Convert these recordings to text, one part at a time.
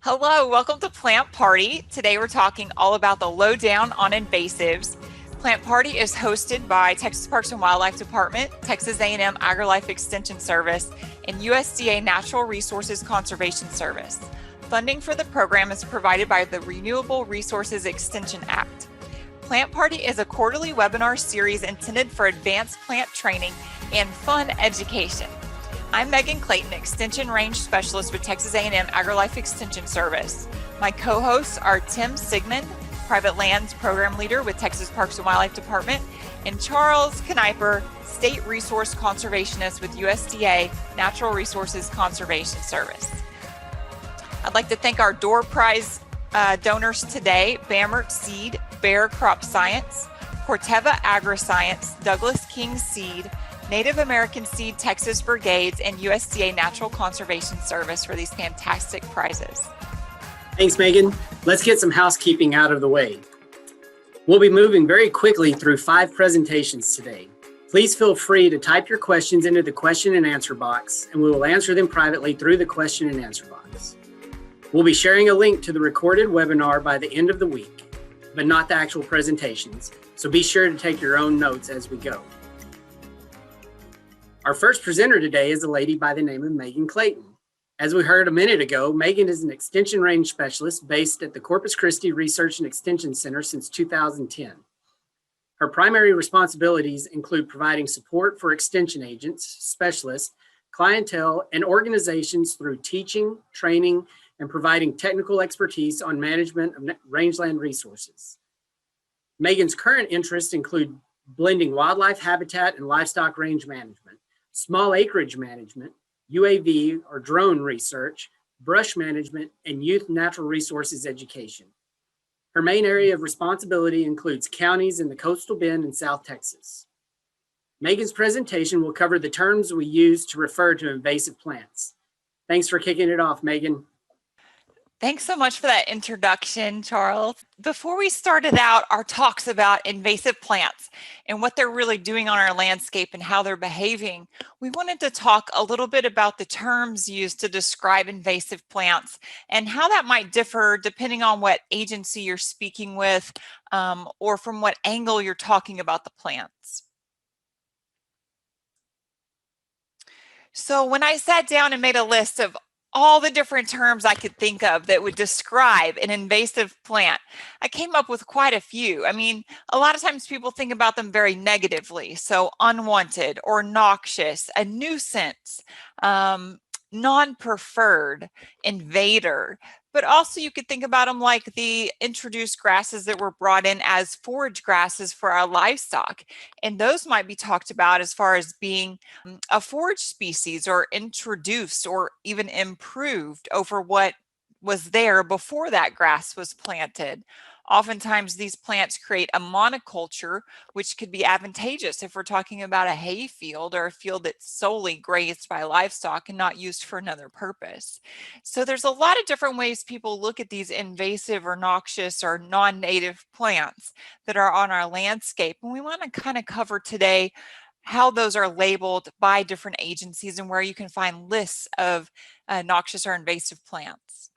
Hello, welcome to Plant Party. Today we're talking all about the lowdown on invasives. Plant Party is hosted by Texas Parks and Wildlife Department, Texas A&M AgriLife Extension Service, and USDA Natural Resources Conservation Service. Funding for the program is provided by the Renewable Resources Extension Act. Plant Party is a quarterly webinar series intended for advanced plant training and fun education. I'm Megan Clayton, Extension Range Specialist with Texas A&M AgriLife Extension Service. My co-hosts are Tim Sigmund, Private Lands Program Leader with Texas Parks and Wildlife Department, and Charles Kniper, State Resource Conservationist with USDA Natural Resources Conservation Service. I'd like to thank our door prize donors today: Bamert Seed, Bear Crop Science, Corteva AgriScience, Douglas King Seed, Native American Seed Texas Brigades, and USDA Natural Conservation Service for these fantastic prizes. Thanks, Megan. Let's get some housekeeping out of the way. We'll be moving very quickly through 5 presentations today. Please feel free to type your questions into the question and answer box, and we will answer them privately through the question and answer box. We'll be sharing a link to the recorded webinar by the end of the week, but not the actual presentations, so be sure to take your own notes as we go. Our first presenter today is a lady by the name of Megan Clayton. As we heard a minute ago, Megan is an Extension Range Specialist based at the Corpus Christi Research and Extension Center since 2010. Her primary responsibilities include providing support for extension agents, specialists, clientele, and organizations through teaching, training, and providing technical expertise on management of rangeland resources. Megan's current interests include blending wildlife habitat and livestock range management, small acreage management, UAV or drone research, brush management, and youth natural resources education. Her main area of responsibility includes counties in the Coastal Bend and South Texas. Megan's presentation will cover the terms we use to refer to invasive plants. Thanks for kicking it off, Megan. Thanks so much for that introduction, Charles. Before we started out our talks about invasive plants and what they're really doing on our landscape and how they're behaving, we wanted to talk a little bit about the terms used to describe invasive plants and how that might differ depending on what agency you're speaking with or from what angle you're talking about the plants. So when I sat down and made a list of all the different terms I could think of that would describe an invasive plant, I came up with quite a few. I mean, a lot of times people think about them very negatively. So unwanted or noxious, a nuisance, non-preferred, invader. But also you could think about them like the introduced grasses that were brought in as forage grasses for our livestock. And those might be talked about as far as being a forage species or introduced or even improved over what was there before that grass was planted. Oftentimes these plants create a monoculture, which could be advantageous if we're talking about a hay field or a field that's solely grazed by livestock and not used for another purpose. So there's a lot of different ways people look at these invasive or noxious or non-native plants that are on our landscape. And we want to kind of cover today how those are labeled by different agencies and where you can find lists of noxious or invasive plants.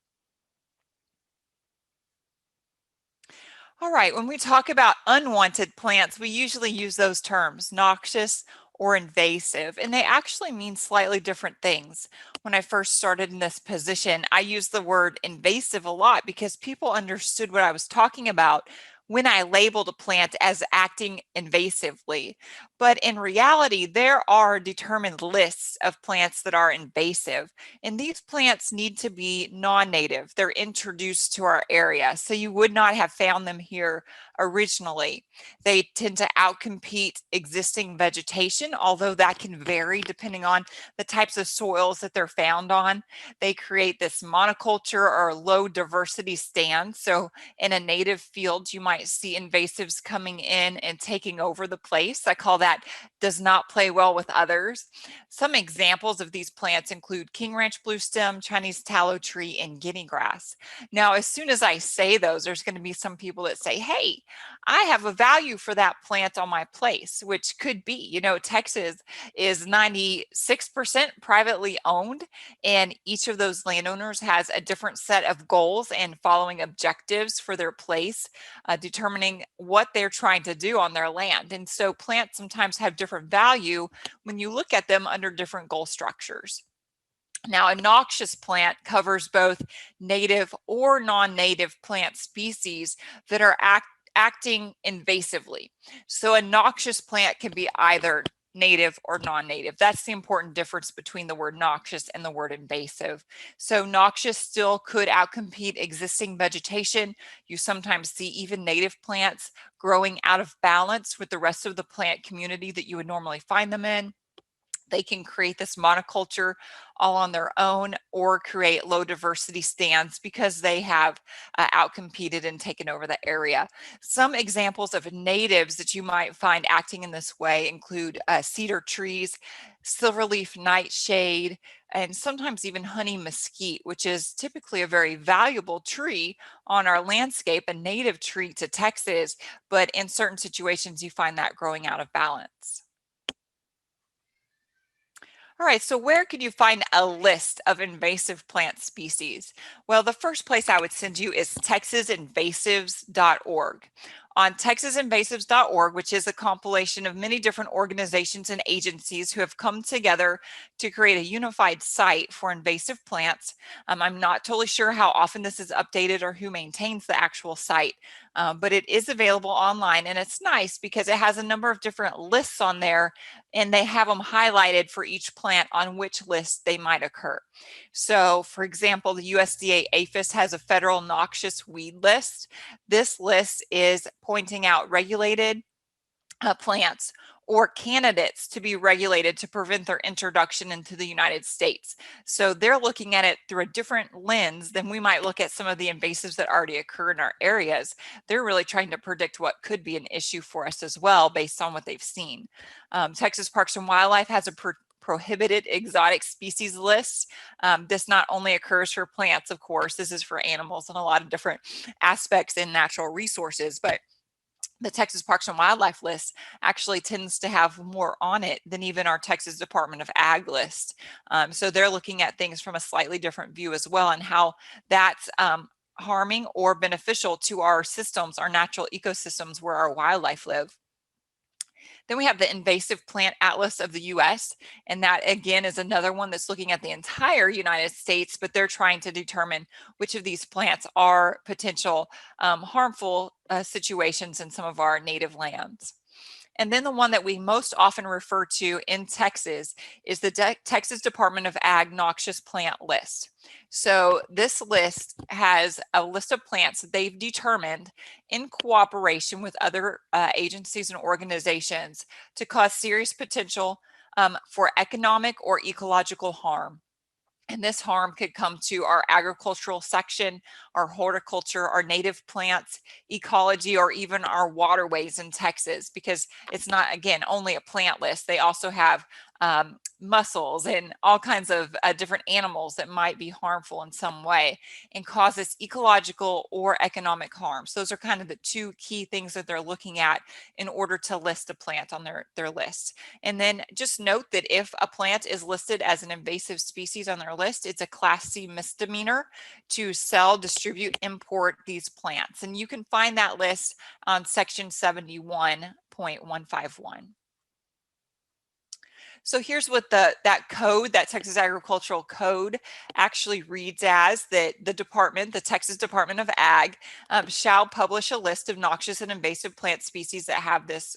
All right, when we talk about unwanted plants, we usually use those terms, noxious or invasive, and they actually mean slightly different things. When I first started in this position, I used the word invasive a lot because people understood what I was talking about when I labeled a plant as acting invasively. But in reality, there are determined lists of plants that are invasive, and these plants need to be non-native. They're introduced to our area, so you would not have found them here originally. They tend to outcompete existing vegetation, although that can vary depending on the types of soils that they're found on. They create this monoculture or low diversity stand. So in a native field, you might might see invasives coming in and taking over the place. I call that does not play well with others. Some examples of these plants include King Ranch bluestem, Chinese tallow tree, and guinea grass. Now, as soon as I say those, there's going to be some people that say, hey, I have a value for that plant on my place, which could be, you know, Texas is 96% privately owned, and each of those landowners has a different set of goals and following objectives for their place, determining what they're trying to do on their land. And so plants sometimes have different value when you look at them under different goal structures. Now, a noxious plant covers both native or non-native plant species that are acting invasively. So a noxious plant can be either native or non-native. That's the important difference between the word noxious and the word invasive. So noxious still could outcompete existing vegetation. You sometimes see even native plants growing out of balance with the rest of the plant community that you would normally find them in. They can create this monoculture all on their own or create low diversity stands because they have outcompeted and taken over the area. Some examples of natives that you might find acting in this way include cedar trees, silverleaf nightshade, and sometimes even honey mesquite, which is typically a very valuable tree on our landscape, a native tree to Texas, but in certain situations you find that growing out of balance. All right, so where can you find a list of invasive plant species? Well, the first place I would send you is texasinvasives.org. On texasinvasives.org, which is a compilation of many different organizations and agencies who have come together to create a unified site for invasive plants. I'm not totally sure how often this is updated or who maintains the actual site, but it is available online, and it's nice because it has a number of different lists on there, and they have them highlighted for each plant on which list they might occur. So, for example, the USDA APHIS has a federal noxious weed list. This list is pointing out regulated plants or candidates to be regulated to prevent their introduction into the United States. So they're looking at it through a different lens than we might look at some of the invasives that already occur in our areas. They're really trying to predict what could be an issue for us as well based on what they've seen. Texas Parks and Wildlife has a prohibited exotic species list. This not only occurs for plants, of course, this is for animals and a lot of different aspects in natural resources, but the Texas Parks and Wildlife list actually tends to have more on it than even our Texas Department of Ag list. So they're looking at things from a slightly different view as well, and how that's harming or beneficial to our systems, our natural ecosystems where our wildlife live. Then we have the Invasive Plant Atlas of the US, and that again is another one that's looking at the entire United States, but they're trying to determine which of these plants are potential harmful situations in some of our native lands. And then the one that we most often refer to in Texas is the Texas Department of Ag noxious plant list. So this list has a list of plants that they've determined in cooperation with other agencies and organizations to cause serious potential for economic or ecological harm. And this harm could come to our agricultural section, our horticulture, our native plants, ecology, or even our waterways in Texas, because it's not, again, only a plant list. They also have mussels and all kinds of different animals that might be harmful in some way and causes ecological or economic harm. So those are kind of the two key things that they're looking at in order to list a plant on their list. And then just note that if a plant is listed as an invasive species on their list, it's a Class C misdemeanor to sell, distribute, import these plants. And you can find that list on section 71.151. So here's what that code, that Texas Agricultural Code actually reads as: that the department, the Texas Department of Ag, shall publish a list of noxious and invasive plant species that have this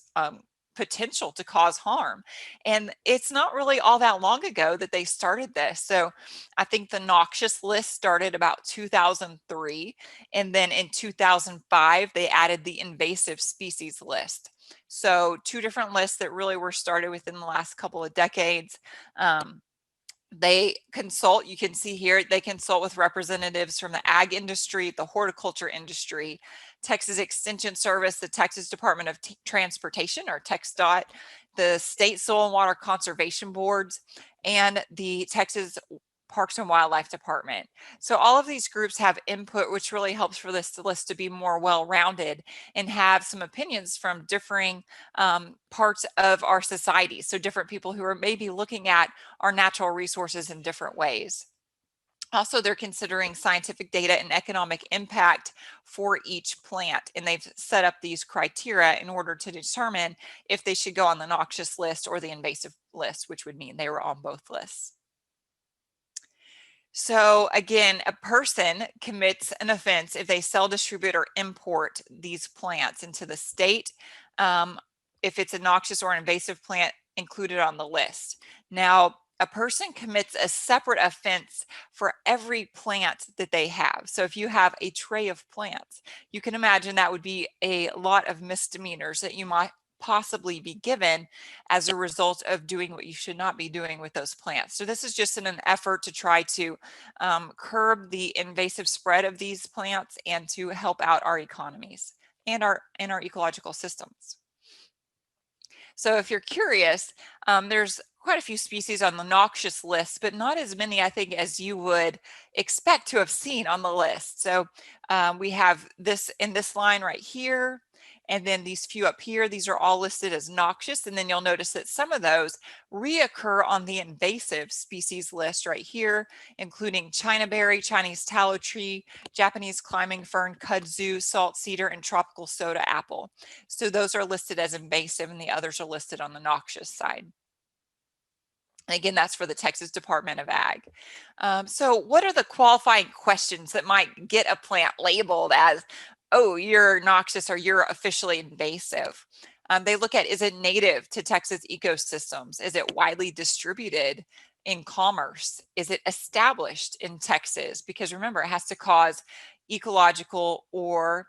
potential to cause harm. And it's not really all that long ago that they started this. So I think the noxious list started about 2003. And then in 2005, they added the invasive species list. So two different lists that really were started within the last couple of decades. They consult, you can see here, they consult with representatives from the ag industry, the horticulture industry, Texas Extension Service, the Texas Department of Transportation, or TxDOT, the state soil and water conservation boards, and the Texas Parks and Wildlife Department. So all of these groups have input, which really helps for this list to be more well-rounded and have some opinions from differing parts of our society. So different people who are maybe looking at our natural resources in different ways. Also, they're considering scientific data and economic impact for each plant, and they've set up these criteria in order to determine if they should go on the noxious list or the invasive list, which would mean they were on both lists. So again, a person commits an offense if they sell, distribute, or import these plants into the state, if it's a noxious or invasive plant included on the list. Now, a person commits a separate offense for every plant that they have. So if you have a tray of plants, you can imagine that would be a lot of misdemeanors that you might possibly be given as a result of doing what you should not be doing with those plants. So this is just in an effort to try to curb the invasive spread of these plants and to help out our economies and our ecological systems. So if you're curious, there's quite a few species on the noxious list, but not as many, I think, as you would expect to have seen on the list. So we have this in this line right here, and then these few up here. These are all listed as noxious, and then you'll notice that some of those reoccur on the invasive species list right here, including Chinaberry, Chinese tallow tree, Japanese climbing fern, kudzu, salt cedar, and tropical soda apple. So those are listed as invasive, and the others are listed on the noxious side. And again, that's for the Texas Department of Ag. So what are the qualifying questions that might get a plant labeled as, oh, you're noxious or you're officially invasive? They look at, is it native to Texas ecosystems? Is it widely distributed in commerce? Is it established in Texas? Because remember, it has to cause ecological or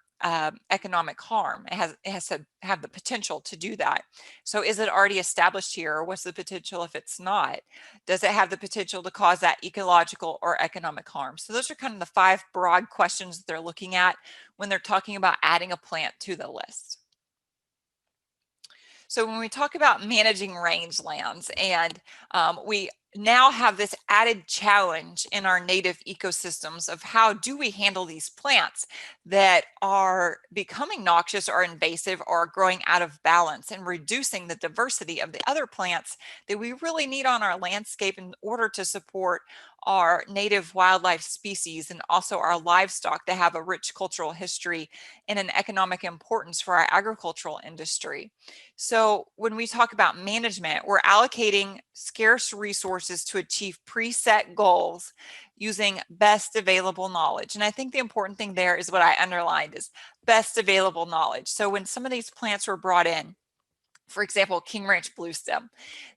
economic harm. It has to have the potential to do that. So is it already established here, or what's the potential if it's not? Does it have the potential to cause that ecological or economic harm? So those are kind of the 5 broad questions that they're looking at when they're talking about adding a plant to the list. So when we talk about managing rangelands, and we now have this added challenge in our native ecosystems of how do we handle these plants that are becoming noxious or invasive or growing out of balance and reducing the diversity of the other plants that we really need on our landscape in order to support our native wildlife species and also our livestock that have a rich cultural history and an economic importance for our agricultural industry. So when we talk about management, we're allocating scarce resources to achieve preset goals using best available knowledge. And I think the important thing there is what I underlined is best available knowledge. So when some of these plants were brought in, for example, King Ranch bluestem,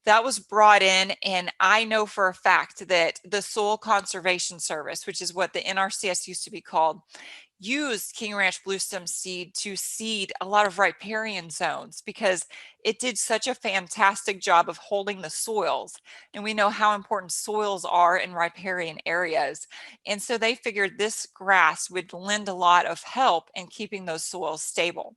that was brought in, and I know for a fact that the Soil Conservation Service, which is what the NRCS used to be called, used King Ranch bluestem seed to seed a lot of riparian zones because it did such a fantastic job of holding the soils. And we know how important soils are in riparian areas. And so they figured this grass would lend a lot of help in keeping those soils stable.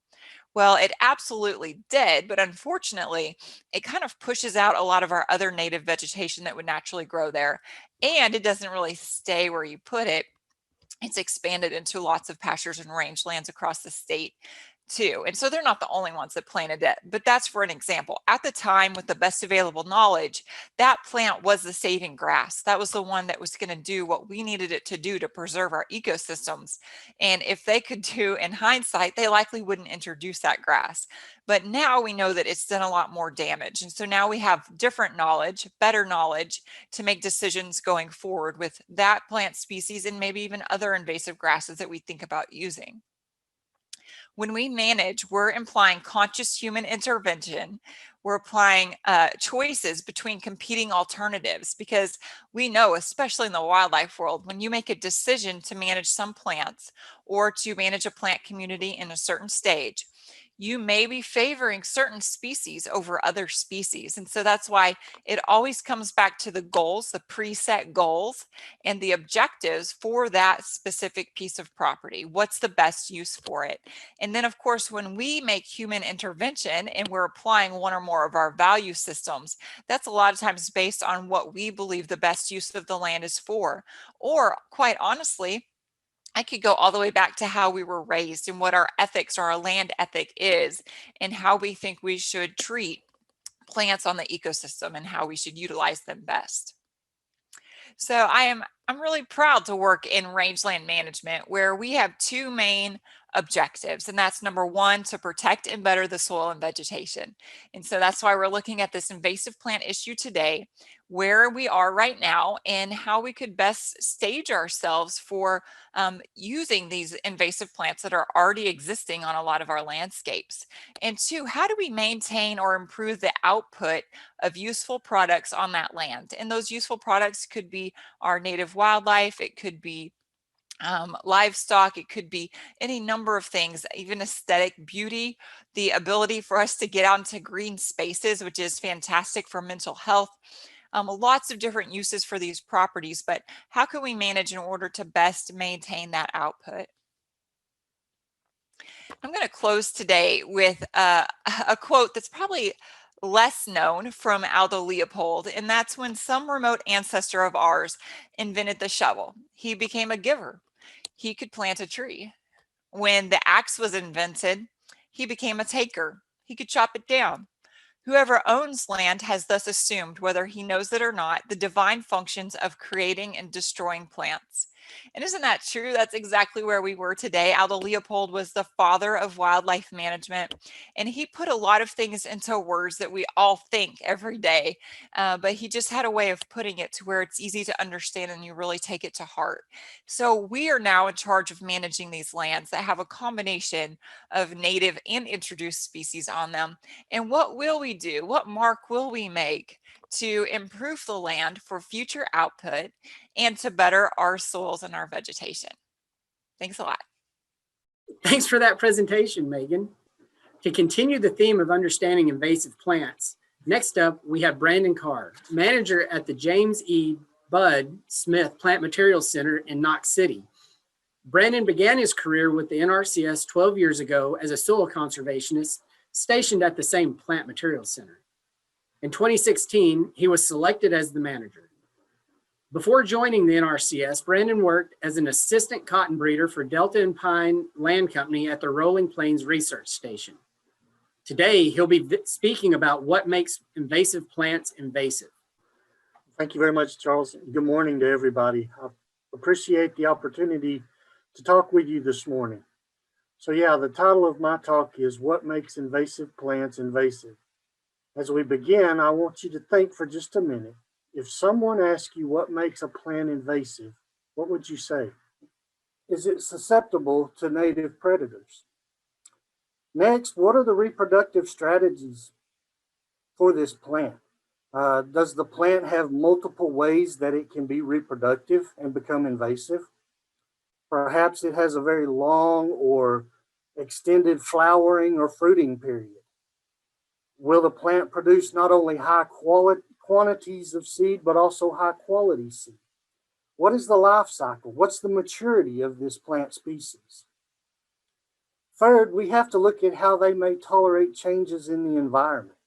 Well, it absolutely did, but unfortunately, it kind of pushes out a lot of our other native vegetation that would naturally grow there. And it doesn't really stay where you put it. It's expanded into lots of pastures and rangelands across the state too. And so they're not the only ones that planted it, but that's for an example. At the time, with the best available knowledge, that plant was the saving grass. That was the one that was going to do what we needed it to do to preserve our ecosystems. And if they could do in hindsight, they likely wouldn't introduce that grass. But now we know that it's done a lot more damage. And so now we have different knowledge, better knowledge to make decisions going forward with that plant species and maybe even other invasive grasses that we think about using. When we manage, we're implying conscious human intervention. We're applying choices between competing alternatives because we know, especially in the wildlife world, when you make a decision to manage some plants or to manage a plant community in a certain stage, you may be favoring certain species over other species. And so that's why it always comes back to the goals, the preset goals, and the objectives for that specific piece of property. What's the best use for it? And then, of course, when we make human intervention and we're applying one or more of our value systems, that's a lot of times based on what we believe the best use of the land is for. Or quite honestly, I could go all the way back to how we were raised and what our ethics or our land ethic is, and how we think we should treat plants on the ecosystem and how we should utilize them best. So I'm really proud to work in rangeland management, where we have two main objectives, and that's number one, to protect and better the soil and vegetation. And so that's why we're looking at this invasive plant issue today, where we are right now and how we could best stage ourselves for using these invasive plants that are already existing on a lot of our landscapes. And two, how do we maintain or improve the output of useful products on that land? And those useful products could be our native wildlife, it could be livestock, it could be any number of things, even aesthetic beauty, the ability for us to get out into green spaces, which is fantastic for mental health. Lots of different uses for these properties, but how can we manage in order to best maintain that output? I'm going to close today with a quote that's probably less known from Aldo Leopold, and that's when some remote ancestor of ours invented the shovel. He became a giver. He could plant a tree. When the axe was invented, he became a taker. He could chop it down. Whoever owns land has thus assumed, whether he knows it or not, the divine functions of creating and destroying plants. And isn't that true? That's exactly where we were today. Aldo Leopold was the father of wildlife management, and he put a lot of things into words that we all think every day, but he just had a way of putting it to where it's easy to understand and you really take it to heart. So we are now in charge of managing these lands that have a combination of native and introduced species on them. And what will we do? What mark will we make to improve the land for future output and to better our soils and our vegetation? Thanks a lot. Thanks for that presentation, Megan. To continue the theme of understanding invasive plants, next up we have Brandon Carr, manager at the James E. Bud Smith Plant Materials Center in Knox City. Brandon began his career with the NRCS 12 years ago as a soil conservationist stationed at the same Plant Materials Center. In 2016, he was selected as the manager. Before joining the NRCS, Brandon worked as an assistant cotton breeder for Delta and Pine Land Company at the Rolling Plains Research Station. Today, he'll be speaking about what makes invasive plants invasive. Thank you very much, Charles. Good morning to everybody. I appreciate the opportunity to talk with you this morning. So yeah, the title of my talk is What Makes Invasive Plants Invasive? As we begin, I want you to think for just a minute. If someone asks you what makes a plant invasive, what would you say? Is it susceptible to native predators? Next, what are the reproductive strategies for this plant? Does the plant have multiple ways that it can be reproductive and become invasive? Perhaps it has a very long or extended flowering or fruiting period. Will the plant produce not only high quantities of seed, but also high quality seed? What is the life cycle? What's the maturity of this plant species? Third, we have to look at how they may tolerate changes in the environment,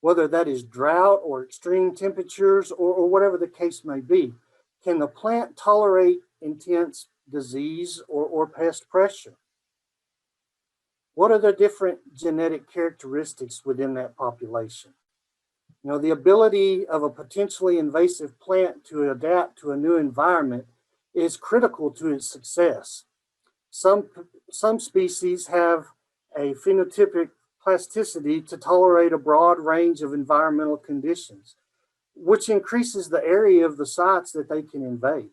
whether that is drought or extreme temperatures or whatever the case may be. Can the plant tolerate intense disease or pest pressure? What are the different genetic characteristics within that population? You know, the ability of a potentially invasive plant to adapt to a new environment is critical to its success. Some species have a phenotypic plasticity to tolerate a broad range of environmental conditions, which increases the area of the sites that they can invade.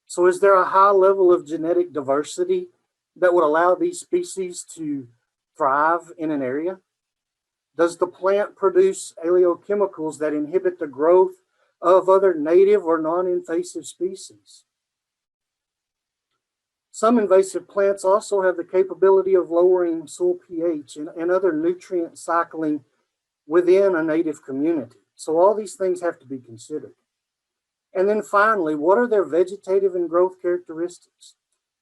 So is there a high level of genetic diversity that would allow these species to thrive in an area? Does the plant produce oleochemicals that inhibit the growth of other native or non-invasive species? Some invasive plants also have the capability of lowering soil pH and other nutrient cycling within a native community. So all these things have to be considered. And then finally, what are their vegetative and growth characteristics?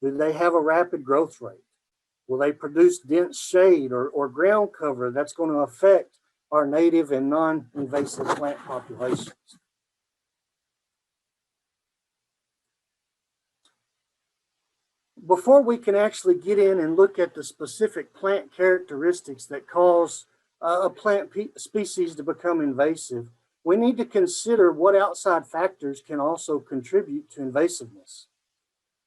Do they have a rapid growth rate? Will they produce dense shade or ground cover that's going to affect our native and non-invasive plant populations? Before we can actually get in and look at the specific plant characteristics that cause a plant species to become invasive, we need to consider what outside factors can also contribute to invasiveness.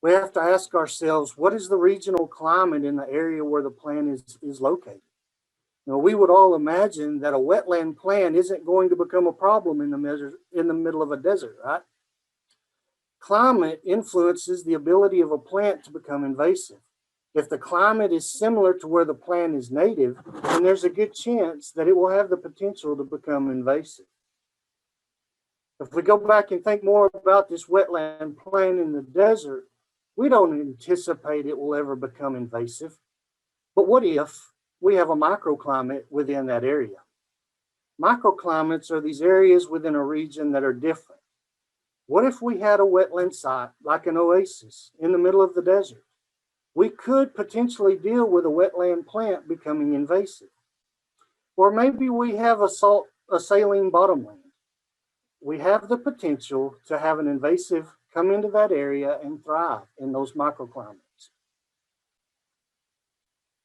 We have to ask ourselves, what is the regional climate in the area where the plant is located? Now, we would all imagine that a wetland plant isn't going to become a problem in the middle of a desert, right? Climate influences the ability of a plant to become invasive. If the climate is similar to where the plant is native, then there's a good chance that it will have the potential to become invasive. If we go back and think more about this wetland plant in the desert, we don't anticipate it will ever become invasive. But what if we have a microclimate within that area? Microclimates are these areas within a region that are different. What if we had a wetland site like an oasis in the middle of the desert? We could potentially deal with a wetland plant becoming invasive. Or maybe we have a saline bottomland. We have the potential to have an invasive come into that area and thrive in those microclimates.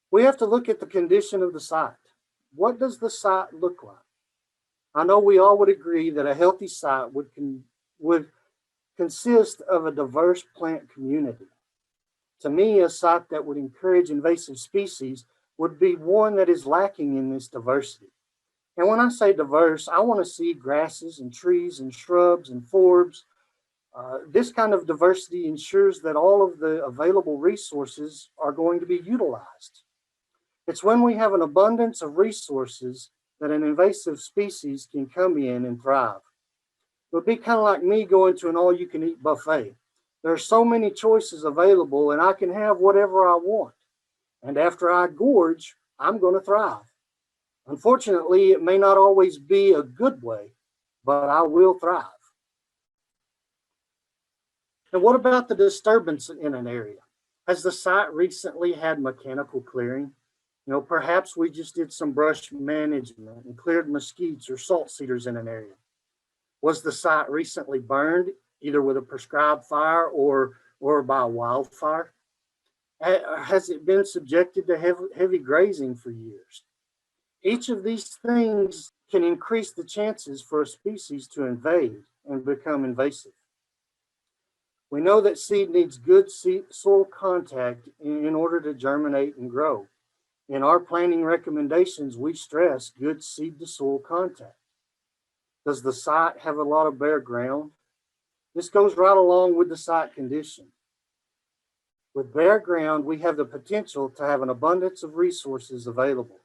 We have to look at the condition of the site. What does the site look like? I know we all would agree that a healthy site would consist of a diverse plant community. To me, a site that would encourage invasive species would be one that is lacking in this diversity. And when I say diverse, I want to see grasses and trees and shrubs and forbs. This kind of diversity ensures that all of the available resources are going to be utilized. It's when we have an abundance of resources that an invasive species can come in and thrive. It would be kind of like me going to an all-you-can-eat buffet. There are so many choices available, and I can have whatever I want. And after I gorge, I'm going to thrive. Unfortunately, it may not always be a good way, but I will thrive. And what about the disturbance in an area? Has the site recently had mechanical clearing? You know, perhaps we just did some brush management and cleared mesquites or salt cedars in an area. Was the site recently burned, either with a prescribed fire or by a wildfire? Has it been subjected to heavy grazing for years? Each of these things can increase the chances for a species to invade and become invasive. We know that seed needs good soil contact in order to germinate and grow. In our planting recommendations, we stress good seed to soil contact. Does the site have a lot of bare ground? This goes right along with the site condition. With bare ground, we have the potential to have an abundance of resources available.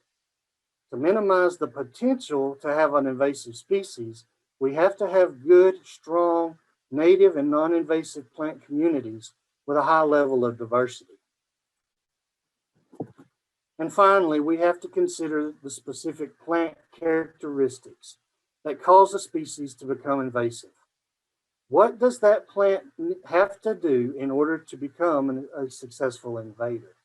To minimize the potential to have an invasive species, we have to have good, strong, native and non-invasive plant communities with a high level of diversity. And finally, we have to consider the specific plant characteristics that cause a species to become invasive. What does that plant have to do in order to become a successful invader?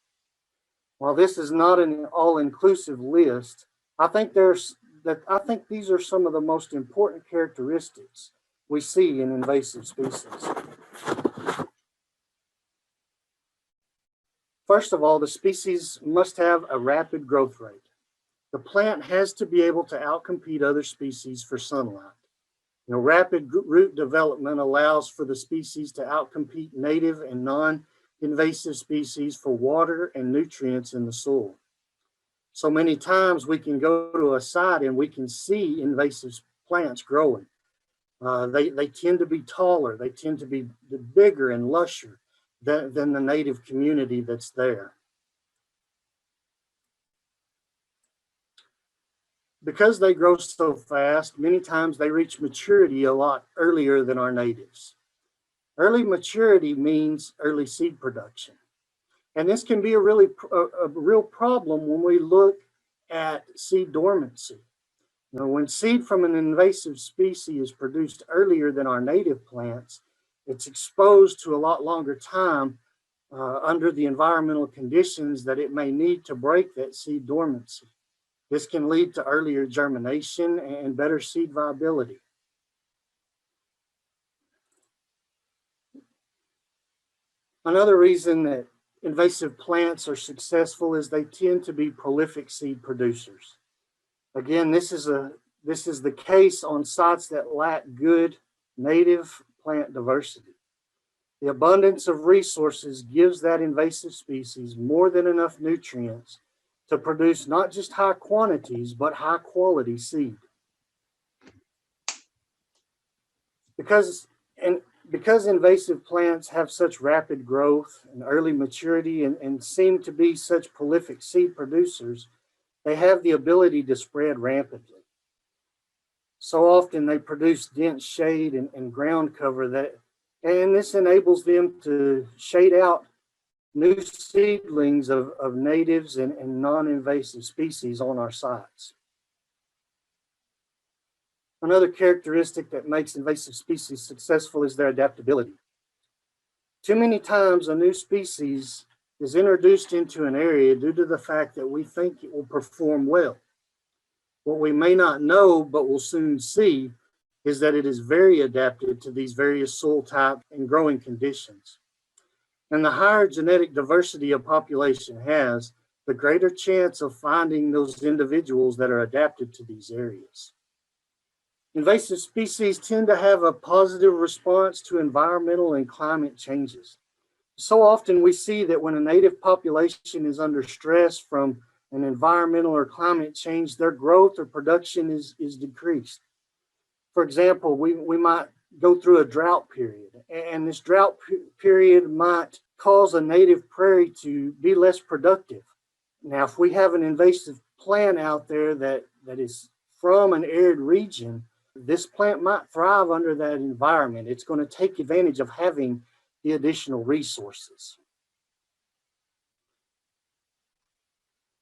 While this is not an all-inclusive list, I think these are some of the most important characteristics we see in invasive species. First of all, the species must have a rapid growth rate. The plant has to be able to outcompete other species for sunlight. You know, rapid root development allows for the species to outcompete native and non-invasive species for water and nutrients in the soil. So many times we can go to a site and we can see invasive plants growing. They tend to be taller. They tend to be bigger and lusher than the native community that's there. Because they grow so fast, many times they reach maturity a lot earlier than our natives. Early maturity means early seed production. And this can be a real problem when we look at seed dormancy. Now, when seed from an invasive species is produced earlier than our native plants, it's exposed to a lot longer time under the environmental conditions that it may need to break that seed dormancy. This can lead to earlier germination and better seed viability. Another reason that invasive plants are successful is they tend to be prolific seed producers. Again, this is the case on sites that lack good native plant diversity. The abundance of resources gives that invasive species more than enough nutrients to produce not just high quantities, but high quality seed. Because invasive plants have such rapid growth and early maturity and seem to be such prolific seed producers, they have the ability to spread rampantly. So often they produce dense shade and ground cover and this enables them to shade out new seedlings of natives and non-invasive species on our sites. Another characteristic that makes invasive species successful is their adaptability. Too many times a new species is introduced into an area due to the fact that we think it will perform well. What we may not know, but will soon see, is that it is very adapted to these various soil types and growing conditions. And the higher genetic diversity a population has, the greater chance of finding those individuals that are adapted to these areas. Invasive species tend to have a positive response to environmental and climate changes. So often we see that when a native population is under stress from an environmental or climate change, their growth or production is decreased. For example, we might go through a drought period, and this drought period might cause a native prairie to be less productive. Now, if we have an invasive plant out there that is from an arid region, this plant might thrive under that environment. It's going to take advantage of having the additional resources.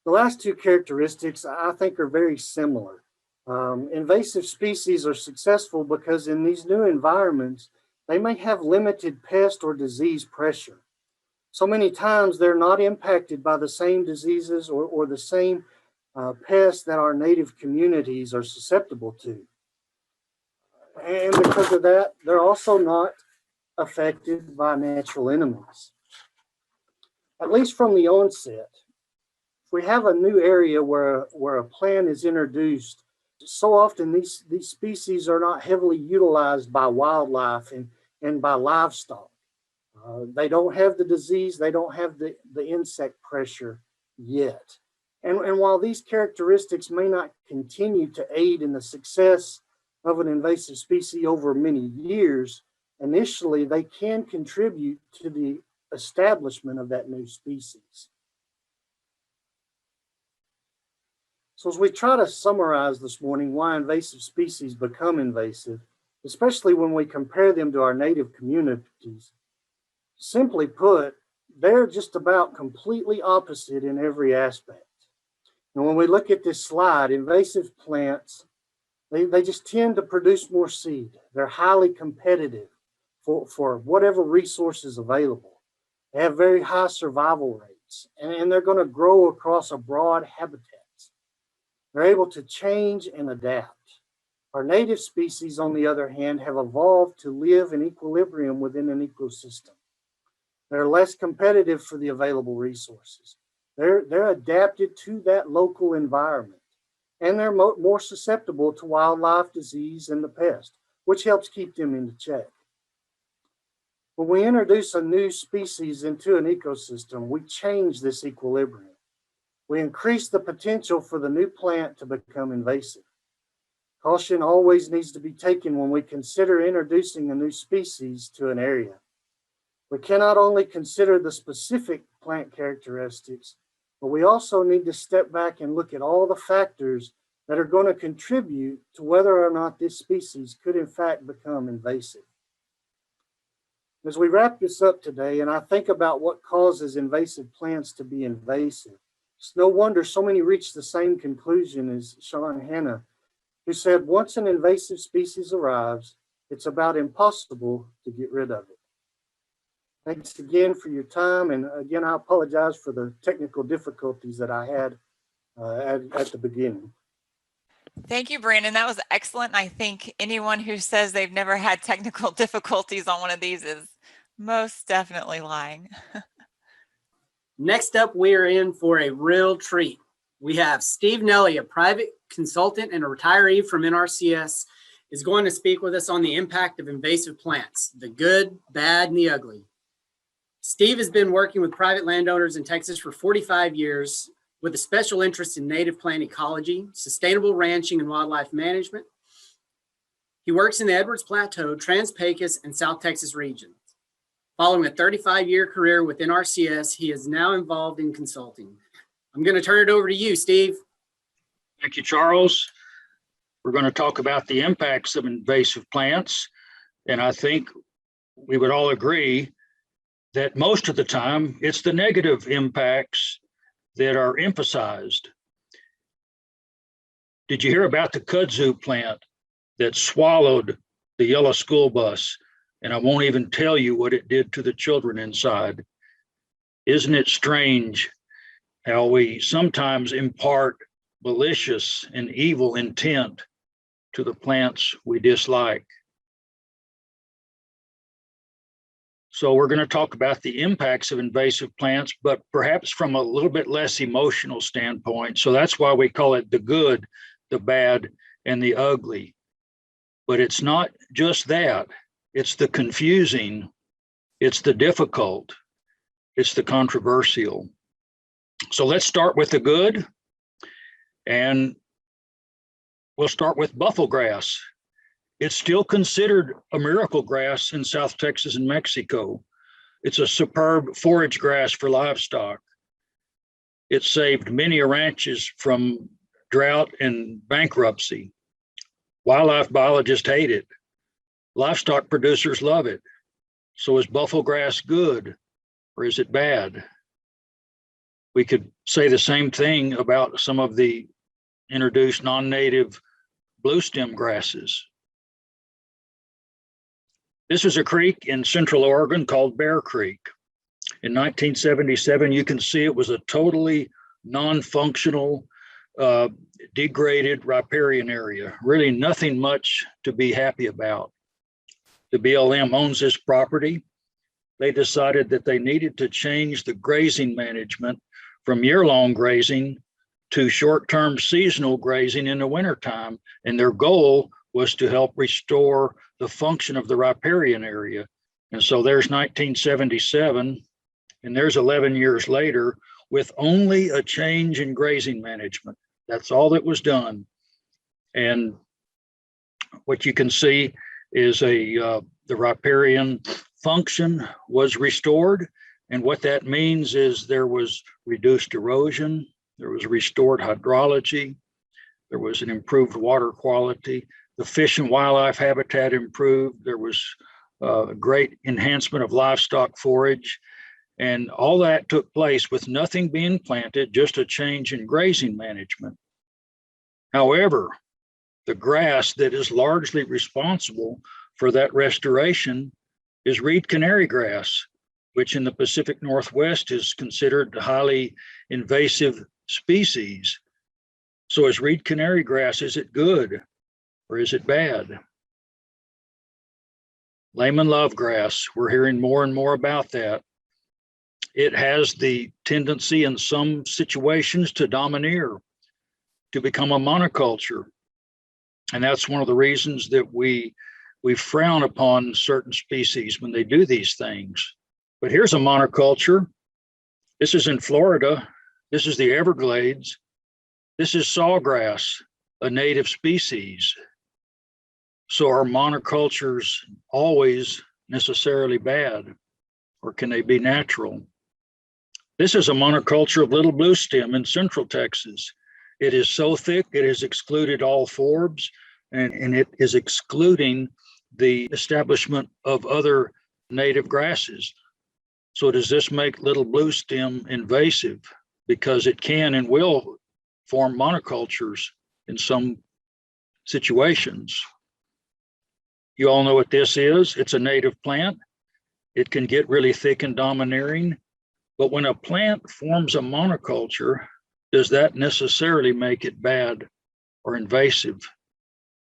The last two characteristics I think are very similar. Invasive species are successful because in these new environments, they may have limited pest or disease pressure. So many times they're not impacted by the same diseases or the same pests that our native communities are susceptible to. And because of that, they're also not affected by natural enemies. At least from the onset, if we have a new area where a plant is introduced, so often these species are not heavily utilized by wildlife and by livestock. They don't have the disease, they don't have the insect pressure yet. And while these characteristics may not continue to aid in the success of an invasive species over many years, initially they can contribute to the establishment of that new species. So as we try to summarize this morning why invasive species become invasive, especially when we compare them to our native communities, simply put, they're just about completely opposite in every aspect. And when we look at this slide, invasive plants, they just tend to produce more seed. They're highly competitive for whatever resources available. They have very high survival rates, and they're going to grow across a broad habitat. They're able to change and adapt. Our native species, on the other hand, have evolved to live in equilibrium within an ecosystem. They're less competitive for the available resources. They're adapted to that local environment, and they're more susceptible to wildlife, disease, and the pest, which helps keep them in check. When we introduce a new species into an ecosystem, we change this equilibrium. We increase the potential for the new plant to become invasive. Caution always needs to be taken when we consider introducing a new species to an area. We cannot only consider the specific plant characteristics, but we also need to step back and look at all the factors that are going to contribute to whether or not this species could in fact become invasive. As we wrap this up today, and I think about what causes invasive plants to be invasive, it's no wonder so many reach the same conclusion as Sean Hanna, who said, once an invasive species arrives, it's about impossible to get rid of it. Thanks again for your time. And again, I apologize for the technical difficulties that I had at the beginning. Thank you, Brandon. That was excellent. I think anyone who says they've never had technical difficulties on one of these is most definitely lying. Next up, we are in for a real treat. We have Steve Nelly, a private consultant and a retiree from NRCS, is going to speak with us on the impact of invasive plants, the good, bad, and the ugly. Steve has been working with private landowners in Texas for 45 years with a special interest in native plant ecology, sustainable ranching, and wildlife management. He works in the Edwards Plateau, Trans-Pecos, and South Texas regions. Following a 35-year career with NRCS, he is now involved in consulting. I'm going to turn it over to you, Steve. Thank you, Charles. We're going to talk about the impacts of invasive plants. And I think we would all agree that most of the time it's the negative impacts that are emphasized. Did you hear about the kudzu plant that swallowed the yellow school bus? And I won't even tell you what it did to the children inside. Isn't it strange how we sometimes impart malicious and evil intent to the plants we dislike? So we're going to talk about the impacts of invasive plants, but perhaps from a little bit less emotional standpoint. So that's why we call it the good, the bad, and the ugly. But it's not just that. It's the confusing, it's the difficult, it's the controversial. So let's start with the good, and we'll start with buffalo grass. It's still considered a miracle grass in South Texas and Mexico. It's a superb forage grass for livestock. It saved many ranches from drought and bankruptcy. Wildlife biologists hate it. Livestock producers love it. So is buffalo grass good or is it bad? We could say the same thing about some of the introduced non-native blue stem grasses. This is a creek in Central Oregon called Bear Creek. In 1977, you can see it was a totally non-functional, degraded riparian area. Really nothing much to be happy about. The BLM owns this property. They decided that they needed to change the grazing management from year-long grazing to short-term seasonal grazing in the wintertime. And their goal was to help restore the function of the riparian area. And so there's 1977, and there's 11 years later with only a change in grazing management. That's all that was done. And what you can see is the riparian function was restored. And what that means is there was reduced erosion, there was restored hydrology, there was an improved water quality, the fish and wildlife habitat improved, there was a great enhancement of livestock forage, and all that took place with nothing being planted, just a change in grazing management. However, the grass that is largely responsible for that restoration is reed canary grass, which in the Pacific Northwest is considered a highly invasive species. So is reed canary grass, is it good or is it bad? Laymen love grass. We're hearing more and more about that. It has the tendency in some situations to domineer, to become a monoculture. And that's one of the reasons that we frown upon certain species when they do these things. But here's a monoculture. This is in Florida. This is the Everglades. This is sawgrass, a native species. So are monocultures always necessarily bad, or can they be natural? This is a monoculture of little blue stem in Central Texas. It is so thick, it has excluded all forbs, and it is excluding the establishment of other native grasses. So does this make little blue stem invasive? Because it can and will form monocultures in some situations. You all know what this is. It's a native plant. It can get really thick and domineering. But when a plant forms a monoculture, does that necessarily make it bad or invasive?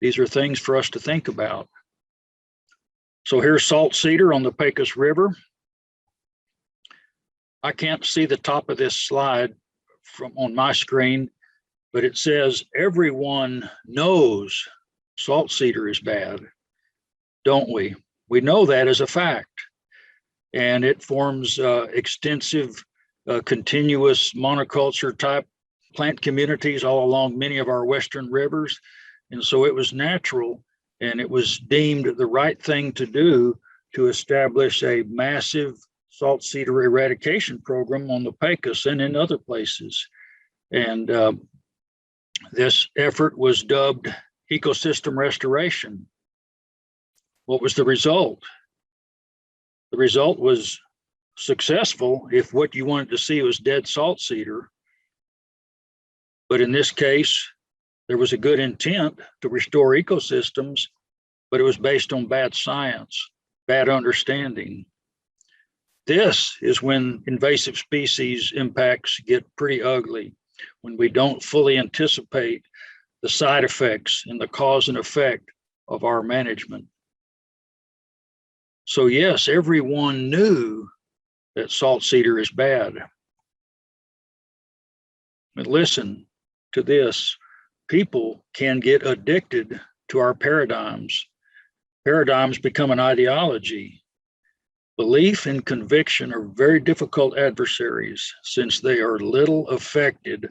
These are things for us to think about. So here's salt cedar on the Pecos River. I can't see the top of this slide from on my screen, but it says everyone knows salt cedar is bad, don't we? We know that as a fact. And it forms extensive, continuous monoculture type plant communities all along many of our western rivers. And so it was natural, and it was deemed the right thing to do to establish a massive salt cedar eradication program on the Pecos and in other places. And this effort was dubbed ecosystem restoration. What was the result? The result was successful if what you wanted to see was dead salt cedar. But in this case, there was a good intent to restore ecosystems, but it was based on bad science, bad understanding. This is when invasive species impacts get pretty ugly, when we don't fully anticipate the side effects and the cause and effect of our management. So yes, everyone knew that salt cedar is bad. But listen to this. People can get addicted to our paradigms. Paradigms become an ideology. Belief and conviction are very difficult adversaries since they are little affected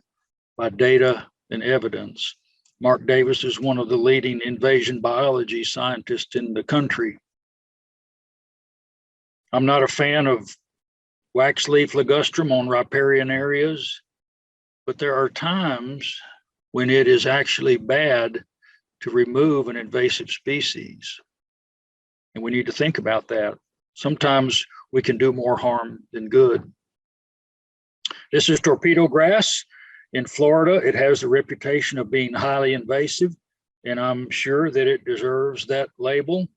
by data and evidence. Mark Davis is one of the leading invasion biology scientists in the country. I'm not a fan of waxleaf ligustrum on riparian areas, but there are times when it is actually bad to remove an invasive species. And we need to think about that. Sometimes we can do more harm than good. This is torpedo grass in Florida. It has a reputation of being highly invasive, and I'm sure that it deserves that label,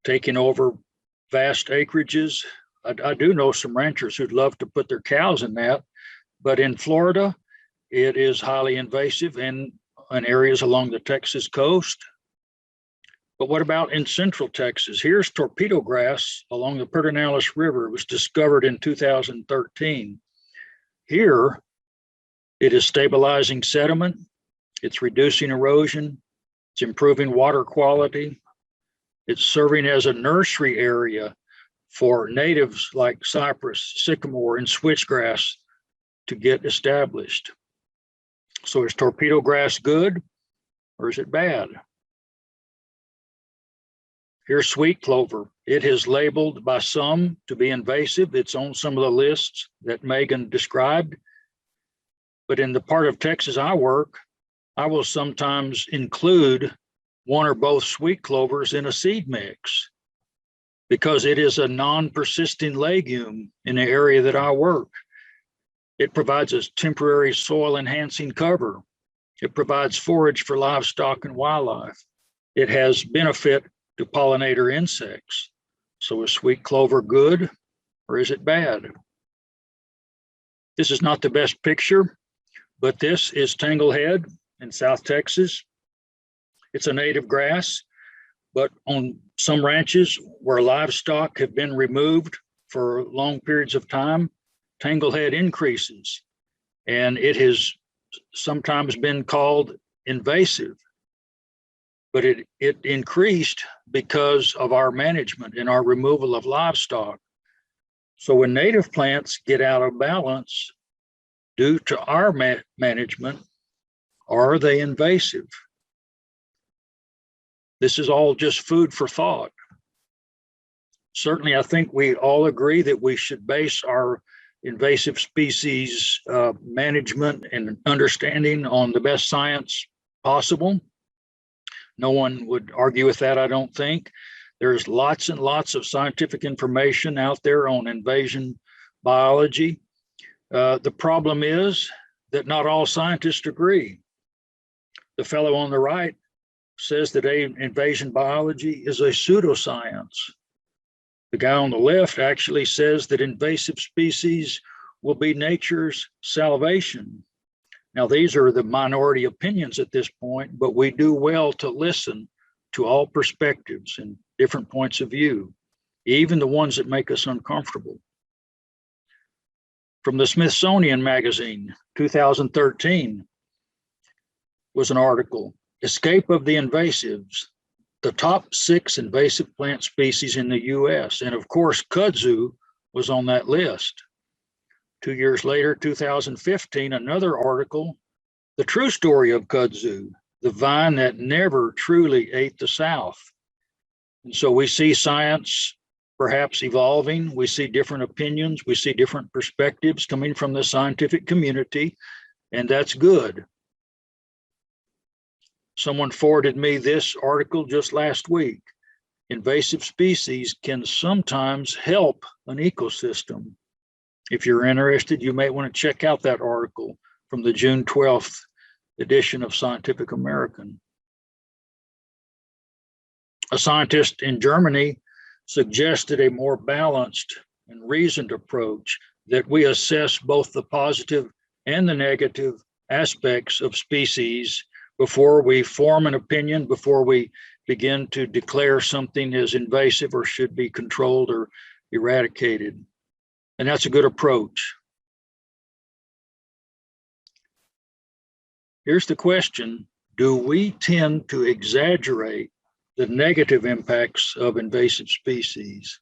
taking over vast acreages. I do know some ranchers who'd love to put their cows in that, but in Florida, it is highly invasive in areas along the Texas coast. But what about in central Texas? Here's torpedo grass along the Pedernales River. It was discovered in 2013. Here, it is stabilizing sediment, it's reducing erosion, it's improving water quality, it's serving as a nursery area for natives like cypress, sycamore, and switchgrass to get established. So is torpedo grass good or is it bad? Here's sweet clover. It is labeled by some to be invasive. It's on some of the lists that Megan described. But in the part of Texas I work, I will sometimes include one or both sweet clovers in a seed mix because it is a non-persisting legume in the area that I work. It provides a temporary soil enhancing cover. It provides forage for livestock and wildlife. It has benefit to pollinator insects. So is sweet clover good or is it bad? This is not the best picture, but this is tanglehead in South Texas. It's a native grass, but on some ranches where livestock have been removed for long periods of time, tanglehead increases, and it has sometimes been called invasive, but it increased because of our management and our removal of livestock. So when native plants get out of balance due to our management, are they invasive? This is all just food for thought. Certainly, I think we all agree that we should base our invasive species management and understanding on the best science possible. No one would argue with that, I don't think. There's lots and lots of scientific information out there on invasion biology. The problem is that not all scientists agree. The fellow on the right says that invasion biology is a pseudoscience. The guy on the left actually says that invasive species will be nature's salvation. Now, these are the minority opinions at this point, but we do well to listen to all perspectives and different points of view, even the ones that make us uncomfortable. From the Smithsonian Magazine, 2013, was an article, Escape of the Invasives, the top 6 invasive plant species in the US. And of course, kudzu was on that list. 2 years later, 2015, another article, The True Story of Kudzu, the vine that never truly ate the South. And so we see science perhaps evolving. We see different opinions. We see different perspectives coming from the scientific community, and that's good. Someone forwarded me this article just last week. Invasive species can sometimes help an ecosystem. If you're interested, you may want to check out that article from the June 12th edition of Scientific American. A scientist in Germany suggested a more balanced and reasoned approach that we assess both the positive and the negative aspects of species before we form an opinion, before we begin to declare something as invasive or should be controlled or eradicated. And that's a good approach. Here's the question: do we tend to exaggerate the negative impacts of invasive species?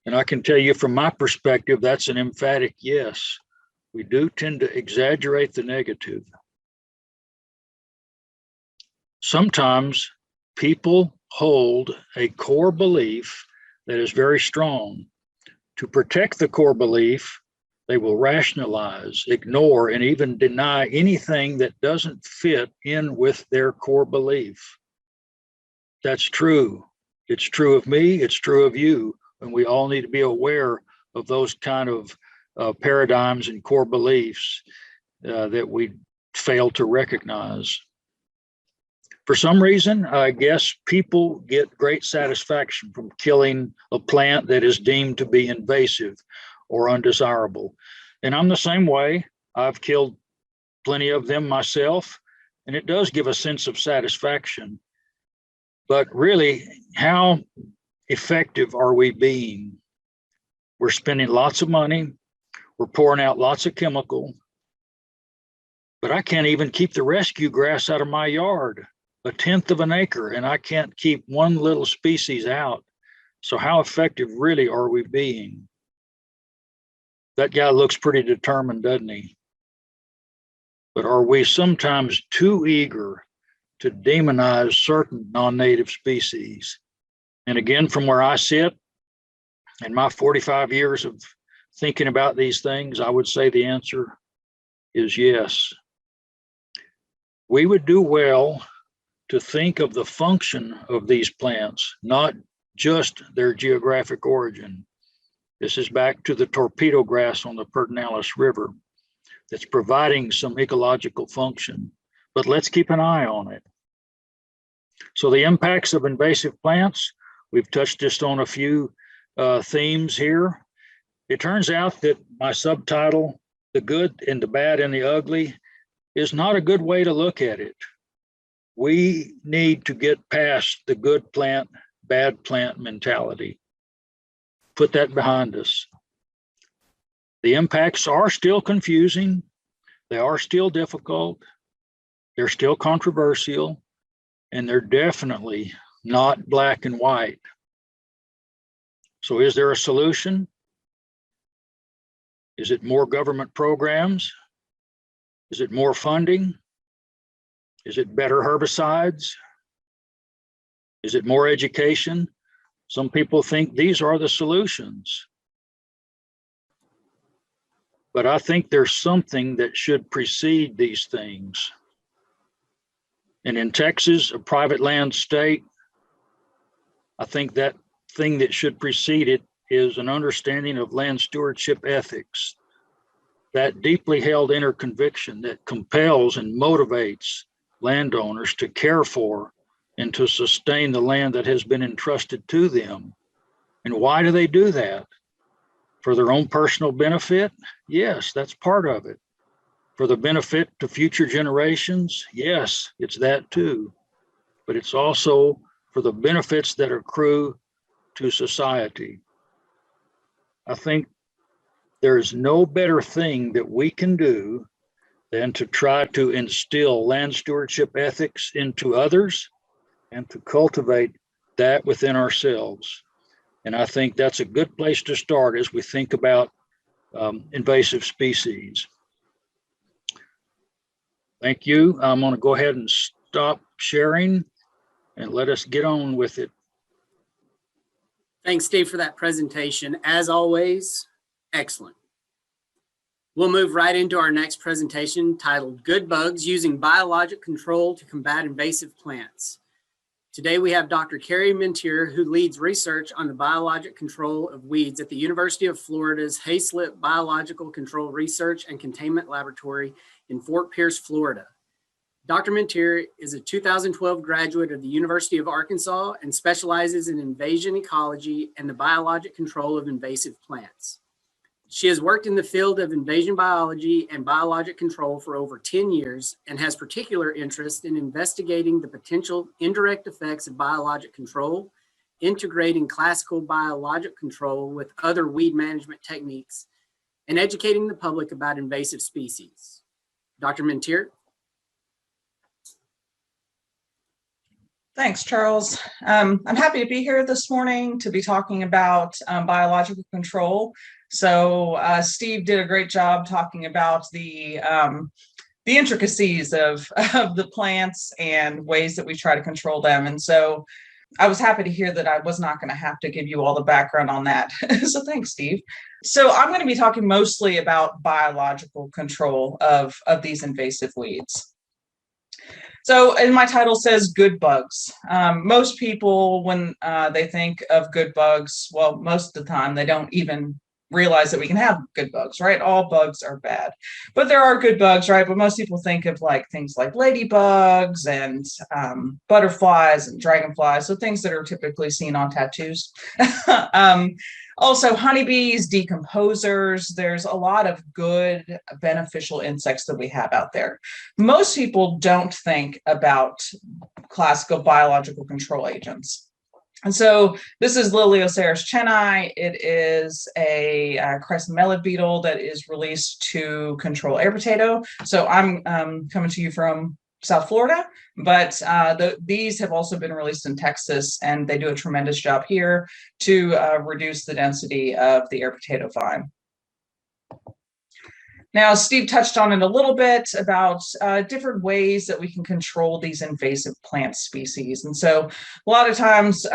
And I can tell you from my perspective, that's an emphatic yes. We do tend to exaggerate the negative. Sometimes people hold a core belief that is very strong. To protect the core belief, they will rationalize, ignore, and even deny anything that doesn't fit in with their core belief. That's true. It's true of me, it's true of you, and we all need to be aware of those kind of paradigms and core beliefs that we fail to recognize. For some reason, I guess people get great satisfaction from killing a plant that is deemed to be invasive or undesirable. And I'm the same way. I've killed plenty of them myself, and it does give a sense of satisfaction. But really, how effective are we being? We're spending lots of money, we're pouring out lots of chemical, but I can't even keep the rescue grass out of my yard, 1/10 of an acre, and I can't keep one little species out. So how effective really are we being? That guy looks pretty determined, doesn't he? But are we sometimes too eager to demonize certain non-native species? And again, from where I sit, in my 45 years of thinking about these things, I would say the answer is yes. We would do well to think of the function of these plants, not just their geographic origin. This is back to the torpedo grass on the Pedernales River that's providing some ecological function, but let's keep an eye on it. So the impacts of invasive plants, we've touched just on a few themes here. It turns out that my subtitle, The Good and the Bad and the Ugly, is not a good way to look at it. We need to get past the good plant, bad plant mentality. Put that behind us. The impacts are still confusing. They are still difficult. They're still controversial, and they're definitely not black and white. So is there a solution? Is it more government programs? Is it more funding? Is it better herbicides? Is it more education? Some people think these are the solutions. But I think there's something that should precede these things. And in Texas, a private land state, I think that thing that should precede it is an understanding of land stewardship ethics, that deeply held inner conviction that compels and motivates landowners to care for and to sustain the land that has been entrusted to them. And why do they do that? For their own personal benefit? Yes, that's part of it. For the benefit to future generations? Yes, it's that too. But it's also for the benefits that accrue to society. I think there's no better thing that we can do than to try to instill land stewardship ethics into others and to cultivate that within ourselves. And I think that's a good place to start as we think about invasive species. Thank you. I'm going to go ahead and stop sharing and let us get on with it. Thanks, Steve, for that presentation. As always, excellent. We'll move right into our next presentation titled Good Bugs Using Biologic Control to Combat Invasive Plants. Today we have Dr. Carrie Mintier, who leads research on the biologic control of weeds at the University of Florida's Hayslip Biological Control Research and Containment Laboratory in Fort Pierce, Florida. Dr. Mintier is a 2012 graduate of the University of Arkansas and specializes in invasion ecology and the biologic control of invasive plants. She has worked in the field of invasion biology and biologic control for over 10 years and has particular interest in investigating the potential indirect effects of biologic control, integrating classical biologic control with other weed management techniques, and educating the public about invasive species. Dr. Mintier. Thanks, Charles. I'm happy to be here this morning to be talking about biological control. So Steve did a great job talking about the intricacies of the plants and ways that we try to control them. And so I was happy to hear that I was not going to have to give you all the background on that. So thanks, Steve. So I'm going to be talking mostly about biological control of these invasive weeds. So, and my title says good bugs. Most people, when they think of good bugs, well, most of the time, they don't even realize that we can have good bugs, right? All bugs are bad, but there are good bugs, right? But most people think of like things like ladybugs and butterflies and dragonflies, so things that are typically seen on tattoos. Also, honeybees, decomposers, there's a lot of good beneficial insects that we have out there. Most people don't think about classical biological control agents. And so this is Lilioceras cheni. It is a crescent beetle that is released to control air potato. So I'm coming to you from South Florida, but these have also been released in Texas, and they do a tremendous job here to reduce the density of the air potato vine. Now, Steve touched on it a little bit about different ways that we can control these invasive plant species. And so a lot of times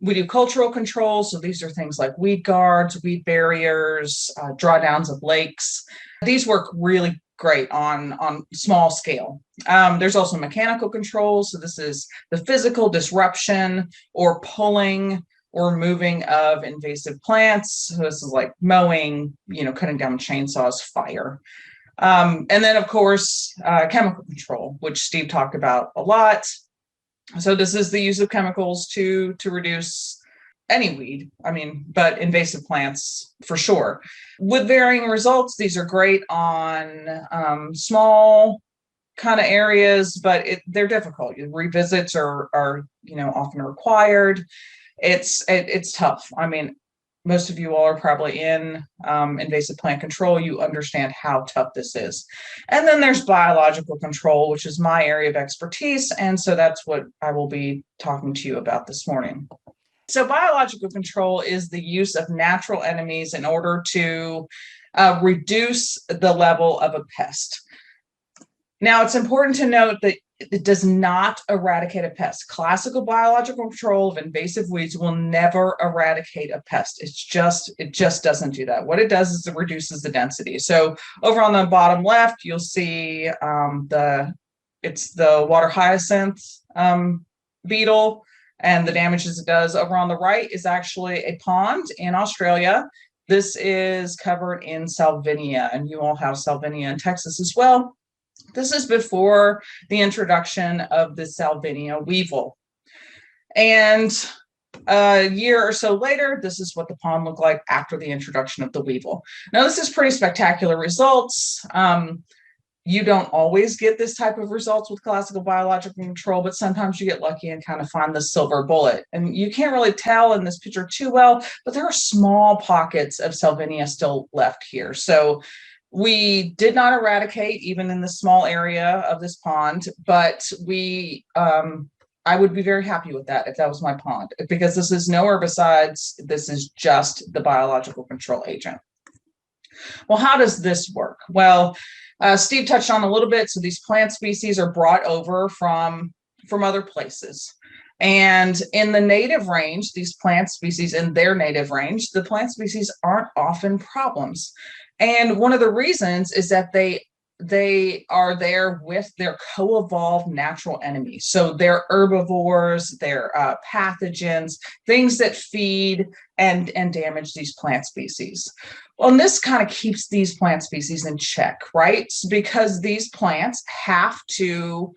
we do cultural control. So these are things like weed guards, weed barriers, drawdowns of lakes. These work really great on small scale. There's also mechanical control. So this is the physical disruption or pulling or moving of invasive plants. So this is like mowing, cutting down chainsaws, fire. And then of course, chemical control, which Steve talked about a lot. So this is the use of chemicals to reduce any weed, but invasive plants for sure. With varying results, these are great on small kind of areas, but they're difficult. Revisits are often required. It's tough. Most of you all are probably in invasive plant control. You understand how tough this is. And then there's biological control, which is my area of expertise. And so that's what I will be talking to you about this morning. So biological control is the use of natural enemies in order to reduce the level of a pest. Now, it's important to note that it does not eradicate a pest. Classical biological control of invasive weeds will never eradicate a pest. It just doesn't do that. What it does is it reduces the density. So over on the bottom left, you'll see it's the water hyacinth beetle. and the damages it does. Over on the right is actually a pond in Australia. This is covered in salvinia, and you all have salvinia in Texas as well. This is before the introduction of the salvinia weevil. And a year or so later, this is what the pond looked like after the introduction of the weevil. Now, this is pretty spectacular results. You don't always get this type of results with classical biological control, but sometimes you get lucky and kind of find the silver bullet. And you can't really tell in this picture too well, but there are small pockets of salvinia still left here. So we did not eradicate even in the small area of this pond, but I would be very happy with that if that was my pond, because this is no herbicides. This is just the biological control agent. Well, how does this work? Well, Steve touched on a little bit. So these plant species are brought over from other places. And in the native range, these plant species in their native range, the plant species aren't often problems. And one of the reasons is that they are there with their co-evolved natural enemies. So they're herbivores, they're pathogens, things that feed and damage these plant species. Well, and this kind of keeps these plant species in check, right? Because these plants have to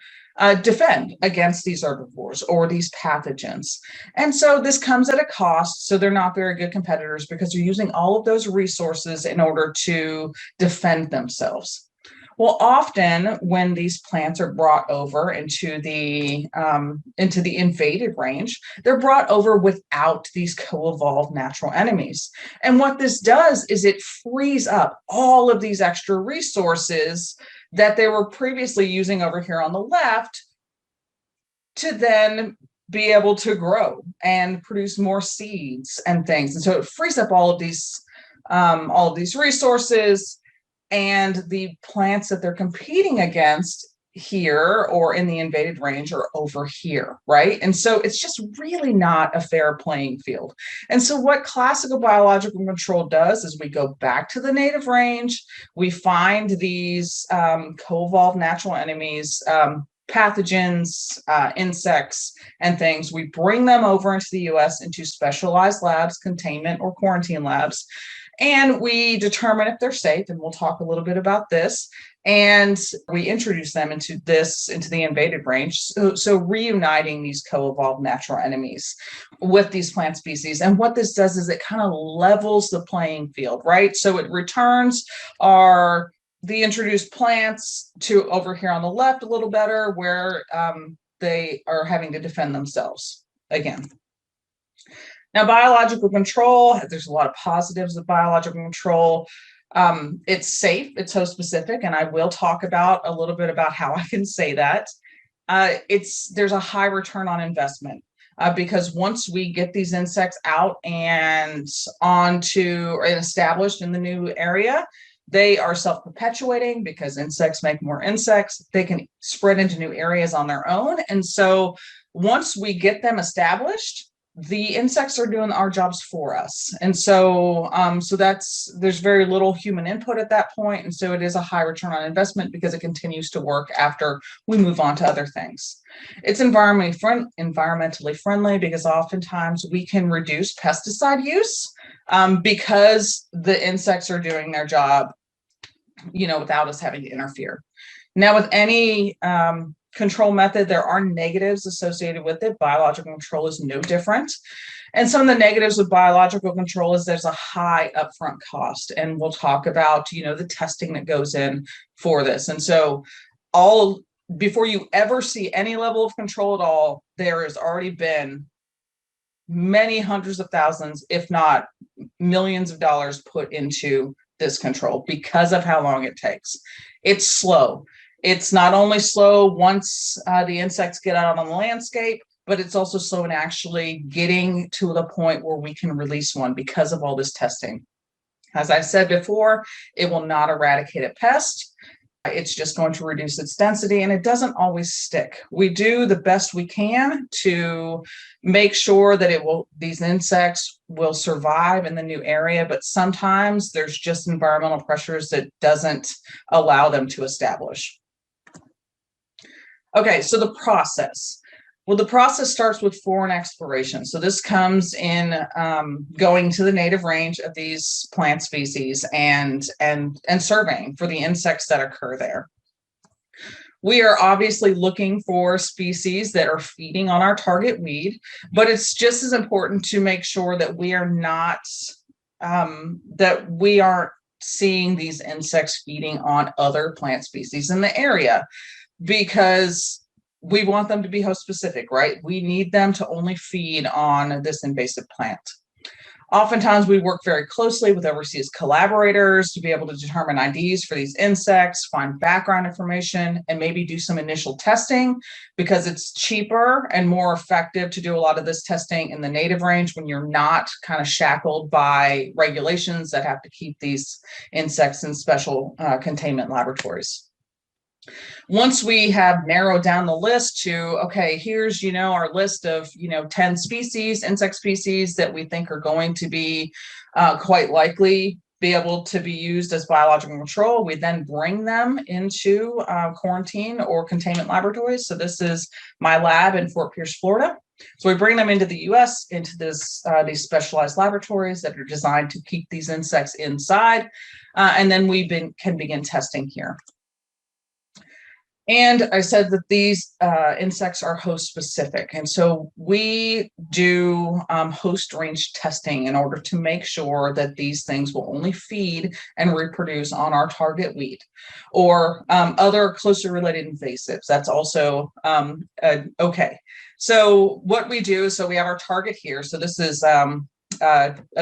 defend against these herbivores or these pathogens. And so this comes at a cost. So they're not very good competitors because they're using all of those resources in order to defend themselves. Well, often when these plants are brought over into the invaded range, they're brought over without these co-evolved natural enemies. And what this does is it frees up all of these extra resources that they were previously using over here on the left to then be able to grow and produce more seeds and things. And so it frees up all of these resources. And the plants that they're competing against here or in the invaded range are over here, right? And so it's just really not a fair playing field. And so what classical biological control does is we go back to the native range, we find these co-evolved natural enemies, pathogens, insects, and things. We bring them over into the US into specialized labs, containment or quarantine labs. And we determine if they're safe, and we'll talk a little bit about this. And we introduce them into the invaded range. So reuniting these co-evolved natural enemies with these plant species. And what this does is it kind of levels the playing field, right? So it returns the introduced plants to over here on the left a little better, where they are having to defend themselves again. Now, biological control, there's a lot of positives of biological control. It's safe, it's host specific, and I will talk about a little bit about how I can say that. There's a high return on investment because once we get these insects out and established in the new area, they are self-perpetuating because insects make more insects. They can spread into new areas on their own. And so once we get them established, the insects are doing our jobs for us. And so there's very little human input at that point. And so it is a high return on investment because it continues to work after we move on to other things. It's environmentally friendly because oftentimes we can reduce pesticide use because the insects are doing their job, without us having to interfere. Now, with any control method, there are negatives associated with it. Biological control is no different. And some of the negatives with biological control is there's a high upfront cost. And we'll talk about, the testing that goes in for this. And so before you ever see any level of control at all, there has already been many hundreds of thousands, if not millions of dollars put into this control because of how long it takes. It's slow. It's not only slow once the insects get out on the landscape, but it's also slow in actually getting to the point where we can release one because of all this testing. As I said before, it will not eradicate a pest. It's just going to reduce its density, and it doesn't always stick. We do the best we can to make sure that these insects will survive in the new area, but sometimes there's just environmental pressures that doesn't allow them to establish. Okay, so the process. Well, the process starts with foreign exploration. So this comes in going to the native range of these plant species and surveying for the insects that occur there. We are obviously looking for species that are feeding on our target weed, but it's just as important to make sure that we are not, that we aren't seeing these insects feeding on other plant species in the area, because we want them to be host specific, right? We need them to only feed on this invasive plant. Oftentimes we work very closely with overseas collaborators to be able to determine IDs for these insects, find background information, and maybe do some initial testing, because it's cheaper and more effective to do a lot of this testing in the native range when you're not kind of shackled by regulations that have to keep these insects in special containment laboratories. Once we have narrowed down the list to, okay, here's, our list of, 10 species, insect species that we think are going to be quite likely be able to be used as biological control, we then bring them into quarantine or containment laboratories. So this is my lab in Fort Pierce, Florida. So we bring them into the US, into these specialized laboratories that are designed to keep these insects inside. And then we can begin testing here. And I said that these insects are host specific. And so we do host range testing in order to make sure that these things will only feed and reproduce on our target weed or other closely related invasives. That's also okay. So what we do, so we have our target here. So this is a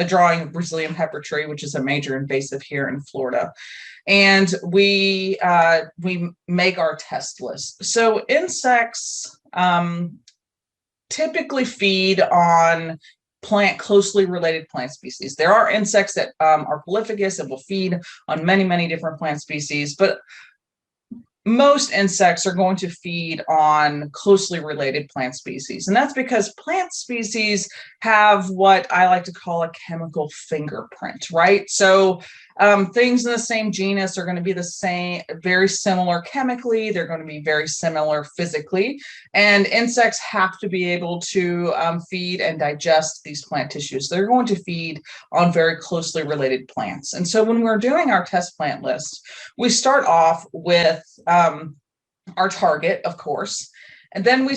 drawing of Brazilian pepper tree, which is a major invasive here in Florida. And we make our test list. So insects typically feed on closely related plant species. There are insects that are prolificous and will feed on many, many different plant species, but most insects are going to feed on closely related plant species. And that's because plant species have what I like to call a chemical fingerprint, right? So things in the same genus are going to be the same, very similar chemically. They're going to be very similar physically. And insects have to be able to feed and digest these plant tissues. They're going to feed on very closely related plants. And so when we're doing our test plant list, we start off with our target, of course, and then we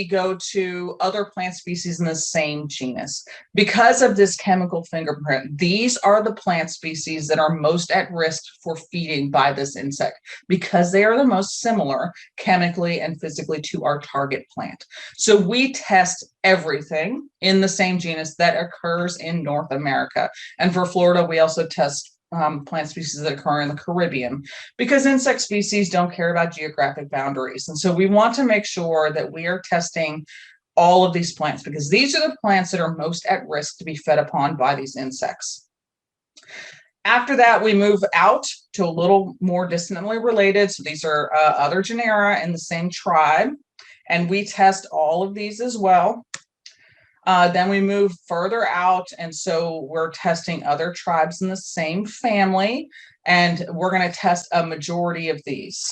go to other plant species in the same genus. Because of this chemical fingerprint, these are the plant species that are most at risk for feeding by this insect, because they are the most similar chemically and physically to our target plant. So we test everything in the same genus that occurs in North America. And for Florida, we also test plant species that occur in the Caribbean, because insect species don't care about geographic boundaries. And so we want to make sure that we are testing all of these plants, because these are the plants that are most at risk to be fed upon by these insects. After that, we move out to a little more distantly related. So these are other genera in the same tribe, and we test all of these as well. Then we move further out, and so we're testing other tribes in the same family, and we're going to test a majority of these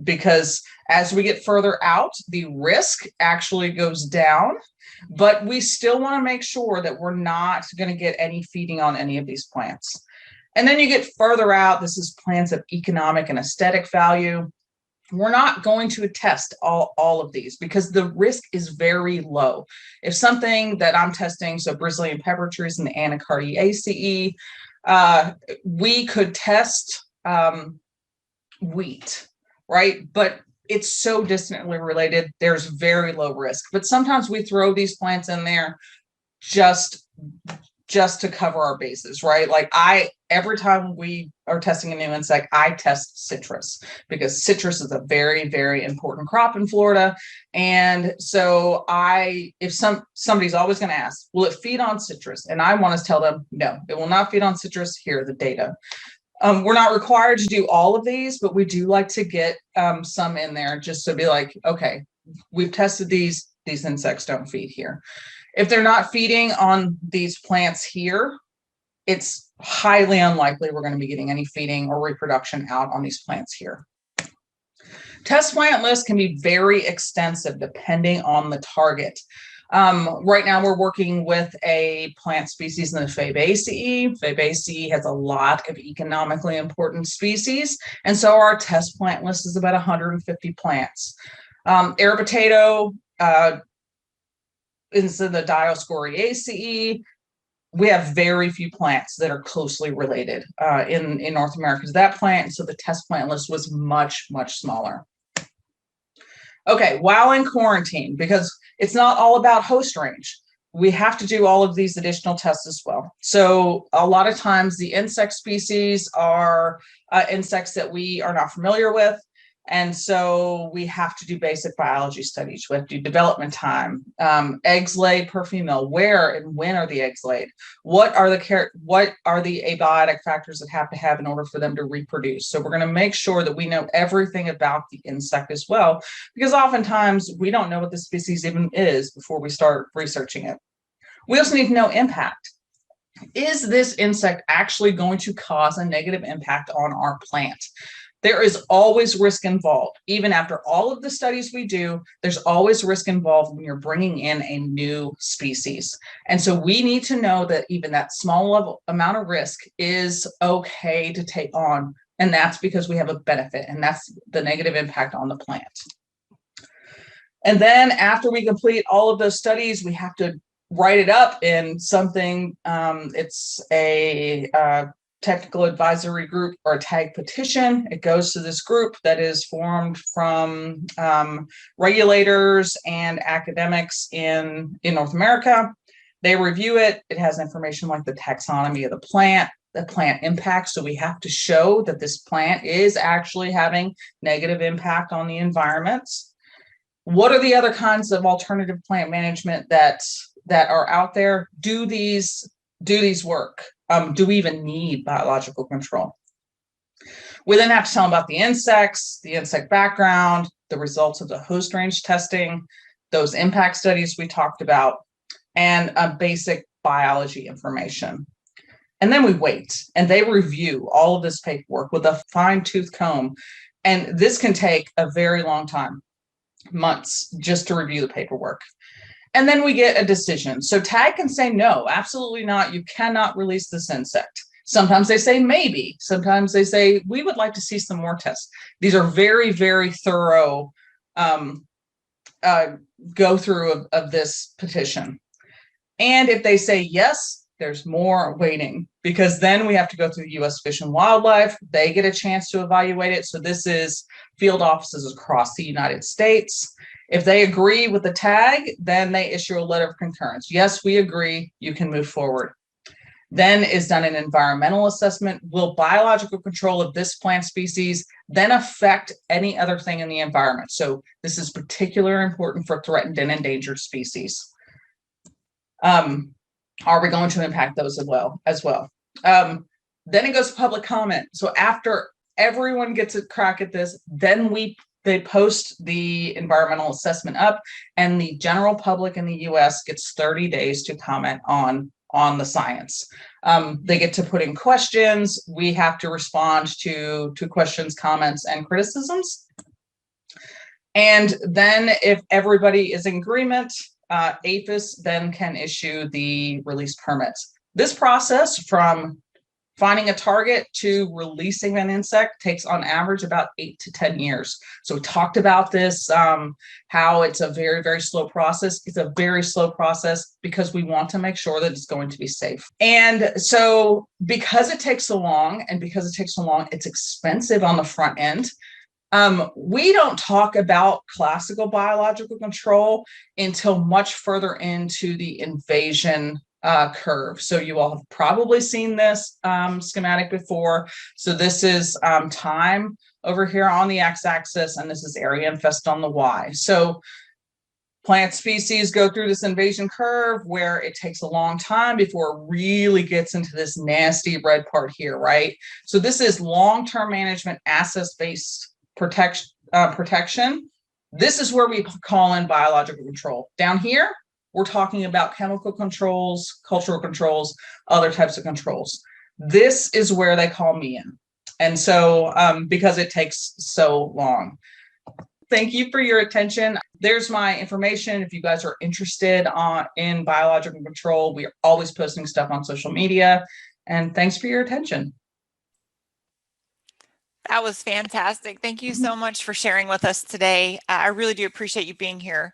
because as we get further out, the risk actually goes down, but we still want to make sure that we're not going to get any feeding on any of these plants. And then you get further out, this is plants of economic and aesthetic value. We're not going to test all of these because the risk is very low. If something that I'm testing, so Brazilian pepper trees and the Anacardiaceae, we could test wheat, right? But it's so distantly related, there's very low risk. But sometimes we throw these plants in there just to cover our bases, right? Like every time we are testing a new insect, I test citrus, because citrus is a very, very important crop in Florida. And so if somebody's always going to ask, will it feed on citrus? And I want to tell them, no, it will not feed on citrus. Here are the data. We're not required to do all of these, but we do like to get some in there just to be like, okay, we've tested these insects don't feed here. If they're not feeding on these plants here, it's highly unlikely we're going to be getting any feeding or reproduction out on these plants here. Test plant lists can be very extensive depending on the target. Right now we're working with a plant species in the Fabaceae. Fabaceae has a lot of economically important species, and so our test plant list is about 150 plants. Air potato is in the Dioscoriaceae. We have very few plants that are closely related in North America to that plant, so the test plant list was much, much smaller. Okay, while in quarantine, because it's not all about host range, we have to do all of these additional tests as well. So a lot of times the insect species are insects that we are not familiar with. And so we have to do basic biology studies. We have to do development time, eggs laid per female, where and when are the eggs laid? What are the abiotic factors that have to have in order for them to reproduce? So we're going to make sure that we know everything about the insect as well, because oftentimes we don't know what the species even is before we start researching it. We also need to know impact. Is this insect actually going to cause a negative impact on our plant? There is always risk involved. Even after all of the studies we do, there's always risk involved when you're bringing in a new species. And so we need to know that even that small amount of risk is okay to take on. And that's because we have a benefit, and that's the negative impact on the plant. And then after we complete all of those studies, we have to write it up in something. It's a technical advisory group or a tag petition. It goes to this group that is formed from regulators and academics in North America. They review it. It has information like the taxonomy of the plant impact. So we have to show that this plant is actually having negative impact on the environment. What are the other kinds of alternative plant management that are out there? Do these work? Do we even need biological control? We then have to tell them about the insects, the insect background, the results of the host range testing, those impact studies we talked about, and basic biology information. And then we wait, and they review all of this paperwork with a fine-tooth comb. And this can take a very long time, months, just to review the paperwork. And then we get a decision. So TAG can say, no, absolutely not. You cannot release this insect. Sometimes they say maybe. Sometimes they say, we would like to see some more tests. These are very, very thorough go through of this petition. And if they say yes, there's more waiting, because then we have to go through the U.S. Fish and Wildlife. They get a chance to evaluate it. So this is field offices across the United States. If they agree with the tag, then they issue a letter of concurrence. Yes, we agree, you can move forward. Then is done an environmental assessment. Will biological control of this plant species then affect any other thing in the environment? So this is particularly important for threatened and endangered species. Are we going to impact those as well? Then it goes to public comment. So after everyone gets a crack at this, then they post the environmental assessment up, and the general public in the US gets 30 days to comment on the science. They get to put in questions. We have to respond to questions, comments, and criticisms. And then if everybody is in agreement, APHIS then can issue the release permits. This process from finding a target to releasing an insect takes on average about 8 to 10 years. So we talked about this, how it's a very, very slow process. It's a very slow process because we want to make sure that it's going to be safe. And so because it takes so long, it's expensive on the front end. We don't talk about classical biological control until much further into the invasion curve. So you all have probably seen this schematic before. So this is time over here on the x-axis, and this is area infested on the y. So plant species go through this invasion curve where it takes a long time before it really gets into this nasty red part here, right? So this is long-term management, assets-based protection. This is where we call in biological control. Down here, we're talking about chemical controls, cultural controls, other types of controls. This is where they call me in. And so because it takes so long. Thank you for your attention. There's my information. If you guys are interested in biological control, we are always posting stuff on social media. And thanks for your attention. That was fantastic. Thank you so much for sharing with us today. I really do appreciate you being here.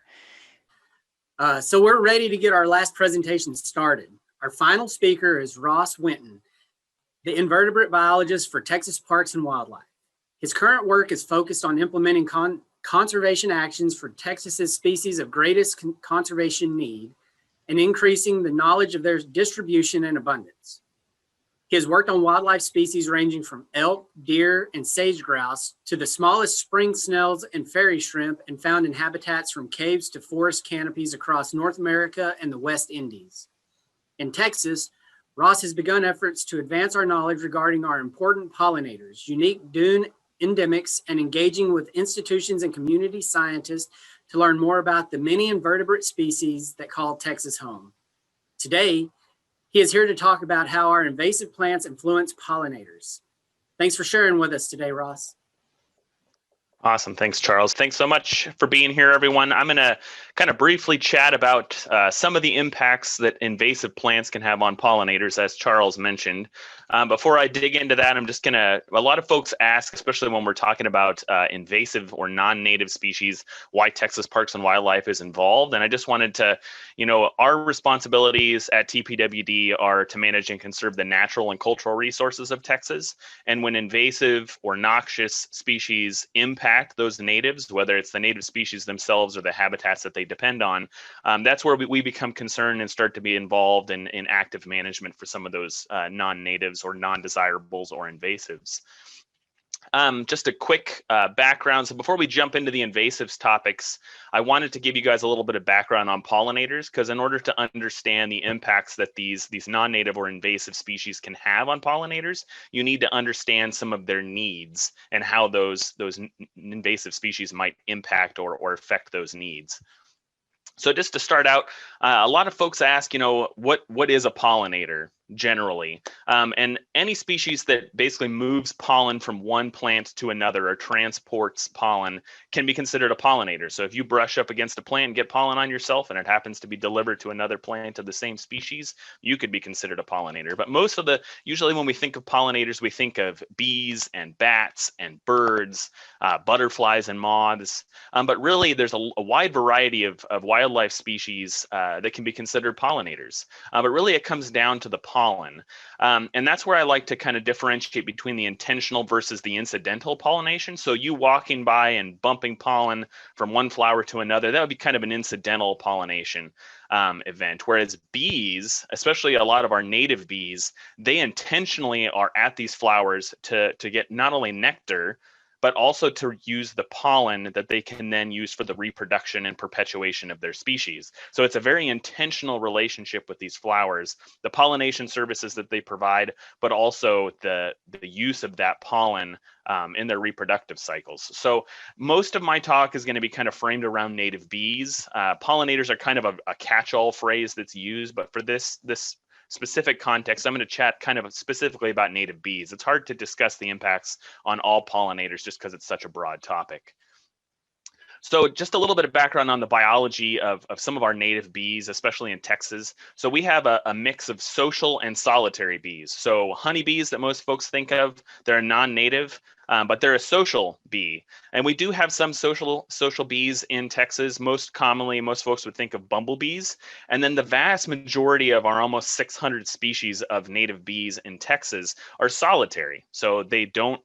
So we're ready to get our last presentation started. Our final speaker is Ross Winton, the invertebrate biologist for Texas Parks and Wildlife. His current work is focused on implementing conservation actions for Texas's species of greatest conservation need and increasing the knowledge of their distribution and abundance. He has worked on wildlife species ranging from elk, deer, and sage grouse to the smallest spring snails and fairy shrimp, and found in habitats from caves to forest canopies across North America and the West Indies. In Texas, Ross has begun efforts to advance our knowledge regarding our important pollinators, unique dune endemics, and engaging with institutions and community scientists to learn more about the many invertebrate species that call Texas home. Today, he is here to talk about how our invasive plants influence pollinators. Thanks for sharing with us today, Ross. Awesome. Thanks, Charles. Thanks so much for being here, everyone. I'm going to kind of briefly chat about some of the impacts that invasive plants can have on pollinators, as Charles mentioned. Before I dig into that, I'm just going to, a lot of folks ask, especially when we're talking about invasive or non-native species, why Texas Parks and Wildlife is involved. And I just wanted to, our responsibilities at TPWD are to manage and conserve the natural and cultural resources of Texas. And when invasive or noxious species impact those natives, whether it's the native species themselves or the habitats that they depend on, that's where we become concerned and start to be involved in active management for some of those non-natives or non-desirables or invasives. Just a quick background. So before we jump into the invasives topics, I wanted to give you guys a little bit of background on pollinators, because in order to understand the impacts that these non-native or invasive species can have on pollinators, you need to understand some of their needs and how those invasive species might impact or affect those needs. So just to start out, a lot of folks ask, what is a pollinator generally? And any species that basically moves pollen from one plant to another or transports pollen can be considered a pollinator. So if you brush up against a plant and get pollen on yourself and it happens to be delivered to another plant of the same species, you could be considered a pollinator. But usually when we think of pollinators, we think of bees and bats and birds, butterflies and moths. But really there's a wide variety of wildlife species that can be considered pollinators. But really it comes down to the pollen. And that's where I like to kind of differentiate between the intentional versus the incidental pollination. So you walking by and bumping pollen from one flower to another, that would be kind of an incidental pollination event. Whereas bees, especially a lot of our native bees, they intentionally are at these flowers to get not only nectar, but also to use the pollen that they can then use for the reproduction and perpetuation of their species. So it's a very intentional relationship with these flowers, the pollination services that they provide, but also the use of that pollen in their reproductive cycles. So most of my talk is going to be kind of framed around native bees. Pollinators are kind of a catch-all phrase that's used, but for this specific context, I'm going to chat kind of specifically about native bees. It's hard to discuss the impacts on all pollinators just because it's such a broad topic. So just a little bit of background on the biology of some of our native bees, especially in Texas. So we have a mix of social and solitary bees. So honeybees that most folks think of, they're non-native, but they're a social bee. And we do have some social bees in Texas. Most commonly, most folks would think of bumblebees. And then the vast majority of our almost 600 species of native bees in Texas are solitary. So they don't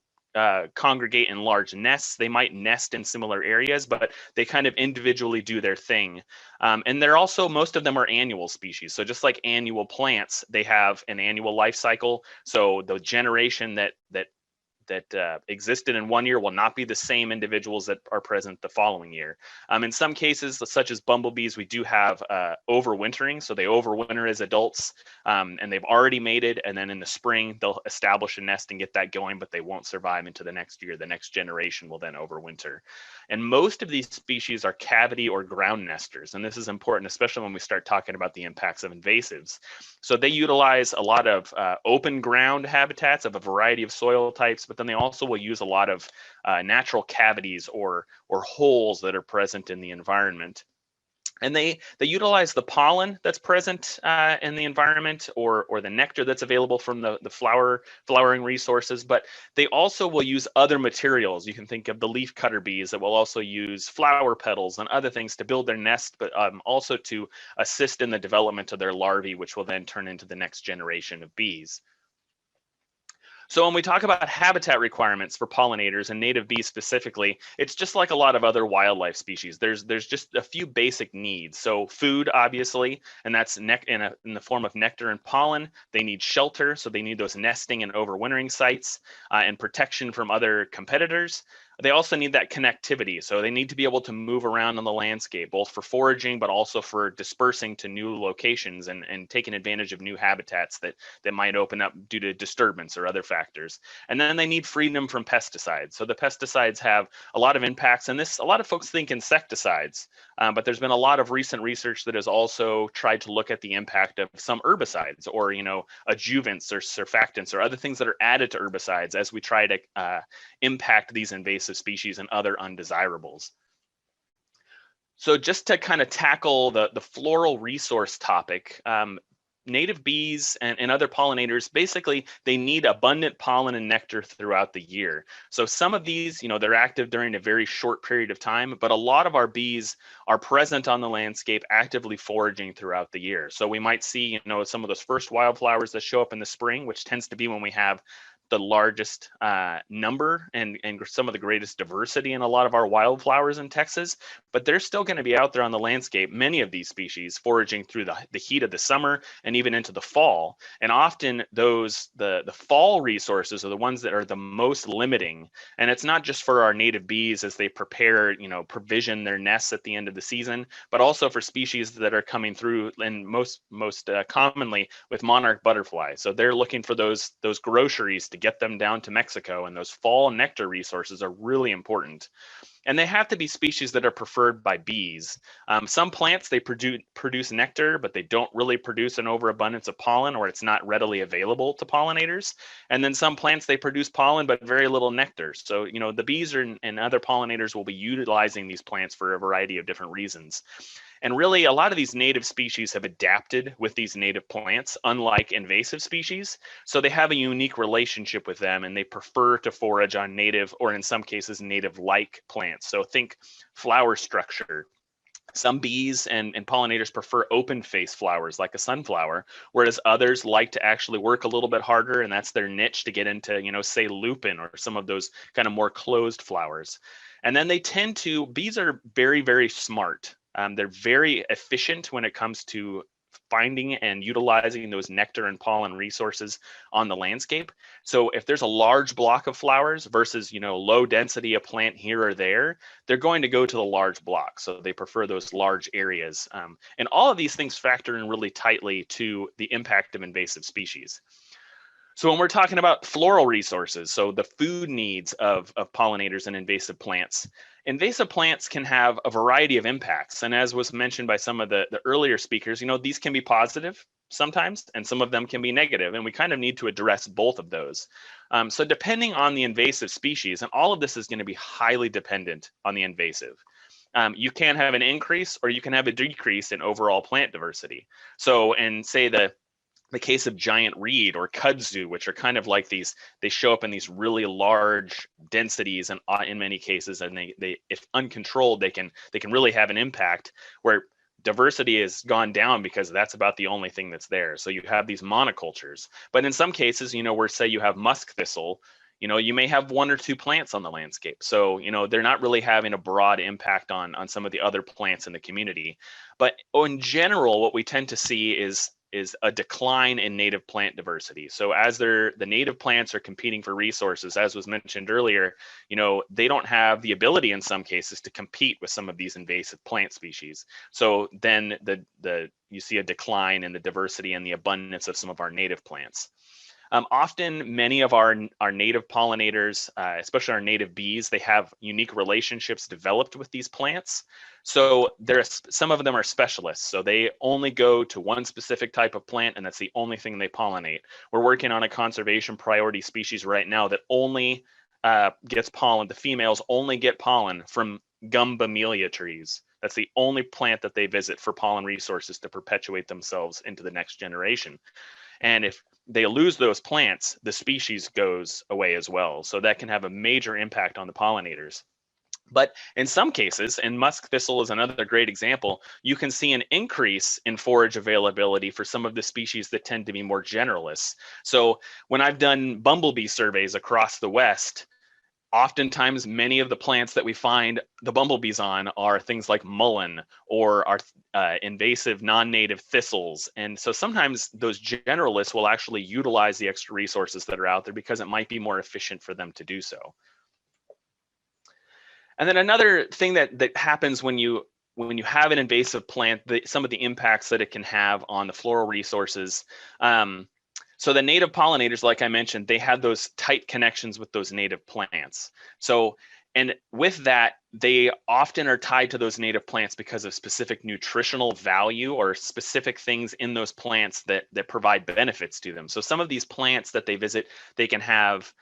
congregate in large nests. They might nest in similar areas, but they kind of individually do their thing. And they're also, most of them are annual species. So just like annual plants, they have an annual life cycle. So the generation that existed in one year will not be the same individuals that are present the following year. In some cases, such as bumblebees, we do have overwintering. So they overwinter as adults and they've already mated. And then in the spring, they'll establish a nest and get that going, but they won't survive into the next year. The next generation will then overwinter. And most of these species are cavity or ground nesters. And this is important, especially when we start talking about the impacts of invasives. So they utilize a lot of open ground habitats of a variety of soil types, but then they also will use a lot of natural cavities or holes that are present in the environment. And they utilize the pollen that's present in the environment or the nectar that's available from the flowering resources, but they also will use other materials. You can think of the leaf cutter bees that will also use flower petals and other things to build their nest, but also to assist in the development of their larvae, which will then turn into the next generation of bees. So when we talk about habitat requirements for pollinators and native bees specifically, it's just like a lot of other wildlife species. There's just a few basic needs. So food, obviously, and that's in the form of nectar and pollen. They need shelter, so they need those nesting and overwintering sites, and protection from other competitors. They also need that connectivity. So they need to be able to move around on the landscape, both for foraging, but also for dispersing to new locations and taking advantage of new habitats that might open up due to disturbance or other factors. And then they need freedom from pesticides. So the pesticides have a lot of impacts, and a lot of folks think insecticides, but there's been a lot of recent research that has also tried to look at the impact of some herbicides or, adjuvants or surfactants or other things that are added to herbicides as we try to impact these invasive species and other undesirables. So just to kind of tackle the floral resource topic, native bees and other pollinators, basically, they need abundant pollen and nectar throughout the year. So some of these, they're active during a very short period of time, but a lot of our bees are present on the landscape, actively foraging throughout the year. So we might see, some of those first wildflowers that show up in the spring, which tends to be when we have the largest number and some of the greatest diversity in a lot of our wildflowers in Texas, but they're still going to be out there on the landscape, many of these species foraging through the heat of the summer and even into the fall. And often the fall resources are the ones that are the most limiting. And it's not just for our native bees as they prepare, provision their nests at the end of the season, but also for species that are coming through, and most commonly with monarch butterflies. So they're looking for those groceries to get them down to Mexico, and those fall nectar resources are really important. And they have to be species that are preferred by bees. Some plants, they produce nectar, but they don't really produce an overabundance of pollen, or it's not readily available to pollinators. And then some plants, they produce pollen, but very little nectar. So, the bees and other pollinators will be utilizing these plants for a variety of different reasons. And really, a lot of these native species have adapted with these native plants, unlike invasive species. So they have a unique relationship with them, and they prefer to forage on native, or in some cases, native-like plants. So think flower structure. Some bees and pollinators prefer open face flowers like a sunflower, whereas others like to actually work a little bit harder, and that's their niche to get into, say, lupin or some of those kind of more closed flowers. And then bees are very, very smart. They're very efficient when it comes to finding and utilizing those nectar and pollen resources on the landscape. So if there's a large block of flowers versus, low density, a plant here or there, they're going to go to the large block. So they prefer those large areas. And all of these things factor in really tightly to the impact of invasive species. So when we're talking about floral resources, so the food needs of pollinators and invasive plants can have a variety of impacts. And as was mentioned by some of the earlier speakers, these can be positive sometimes, and some of them can be negative. And we kind of need to address both of those. So depending on the invasive species, and all of this is going to be highly dependent on the invasive. You can have an increase or you can have a decrease in overall plant diversity. So in, say, the case of giant reed or kudzu, which are kind of like these, they show up in these really large densities, and in many cases, and they if uncontrolled, they can really have an impact where diversity has gone down because that's about the only thing that's there. So you have these monocultures. But in some cases, where say you have musk thistle, you may have one or two plants on the landscape. So, they're not really having a broad impact on some of the other plants in the community. But in general, what we tend to see is a decline in native plant diversity. So as the native plants are competing for resources, as was mentioned earlier, they don't have the ability in some cases to compete with some of these invasive plant species. So then you see a decline in the diversity and the abundance of some of our native plants. Often, many of our native pollinators, especially our native bees, they have unique relationships developed with these plants. So some of them are specialists. So they only go to one specific type of plant, and that's the only thing they pollinate. We're working on a conservation priority species right now that only gets pollen. The females only get pollen from gumbamelia trees. That's the only plant that they visit for pollen resources to perpetuate themselves into the next generation. And if they lose those plants, the species goes away as well. So that can have a major impact on the pollinators. But in some cases, and musk thistle is another great example, you can see an increase in forage availability for some of the species that tend to be more generalists. So when I've done bumblebee surveys across the West, oftentimes many of the plants that we find the bumblebees on are things like mullein or are invasive non-native thistles. And so sometimes those generalists will actually utilize the extra resources that are out there because it might be more efficient for them to do so. And then another thing that happens when you have an invasive plant, some of the impacts that it can have on the floral resources. So the native pollinators, like I mentioned, they have those tight connections with those native plants. So, and with that, they often are tied to those native plants because of specific nutritional value or specific things in those plants that provide benefits to them. So some of these plants that they visit, they can have,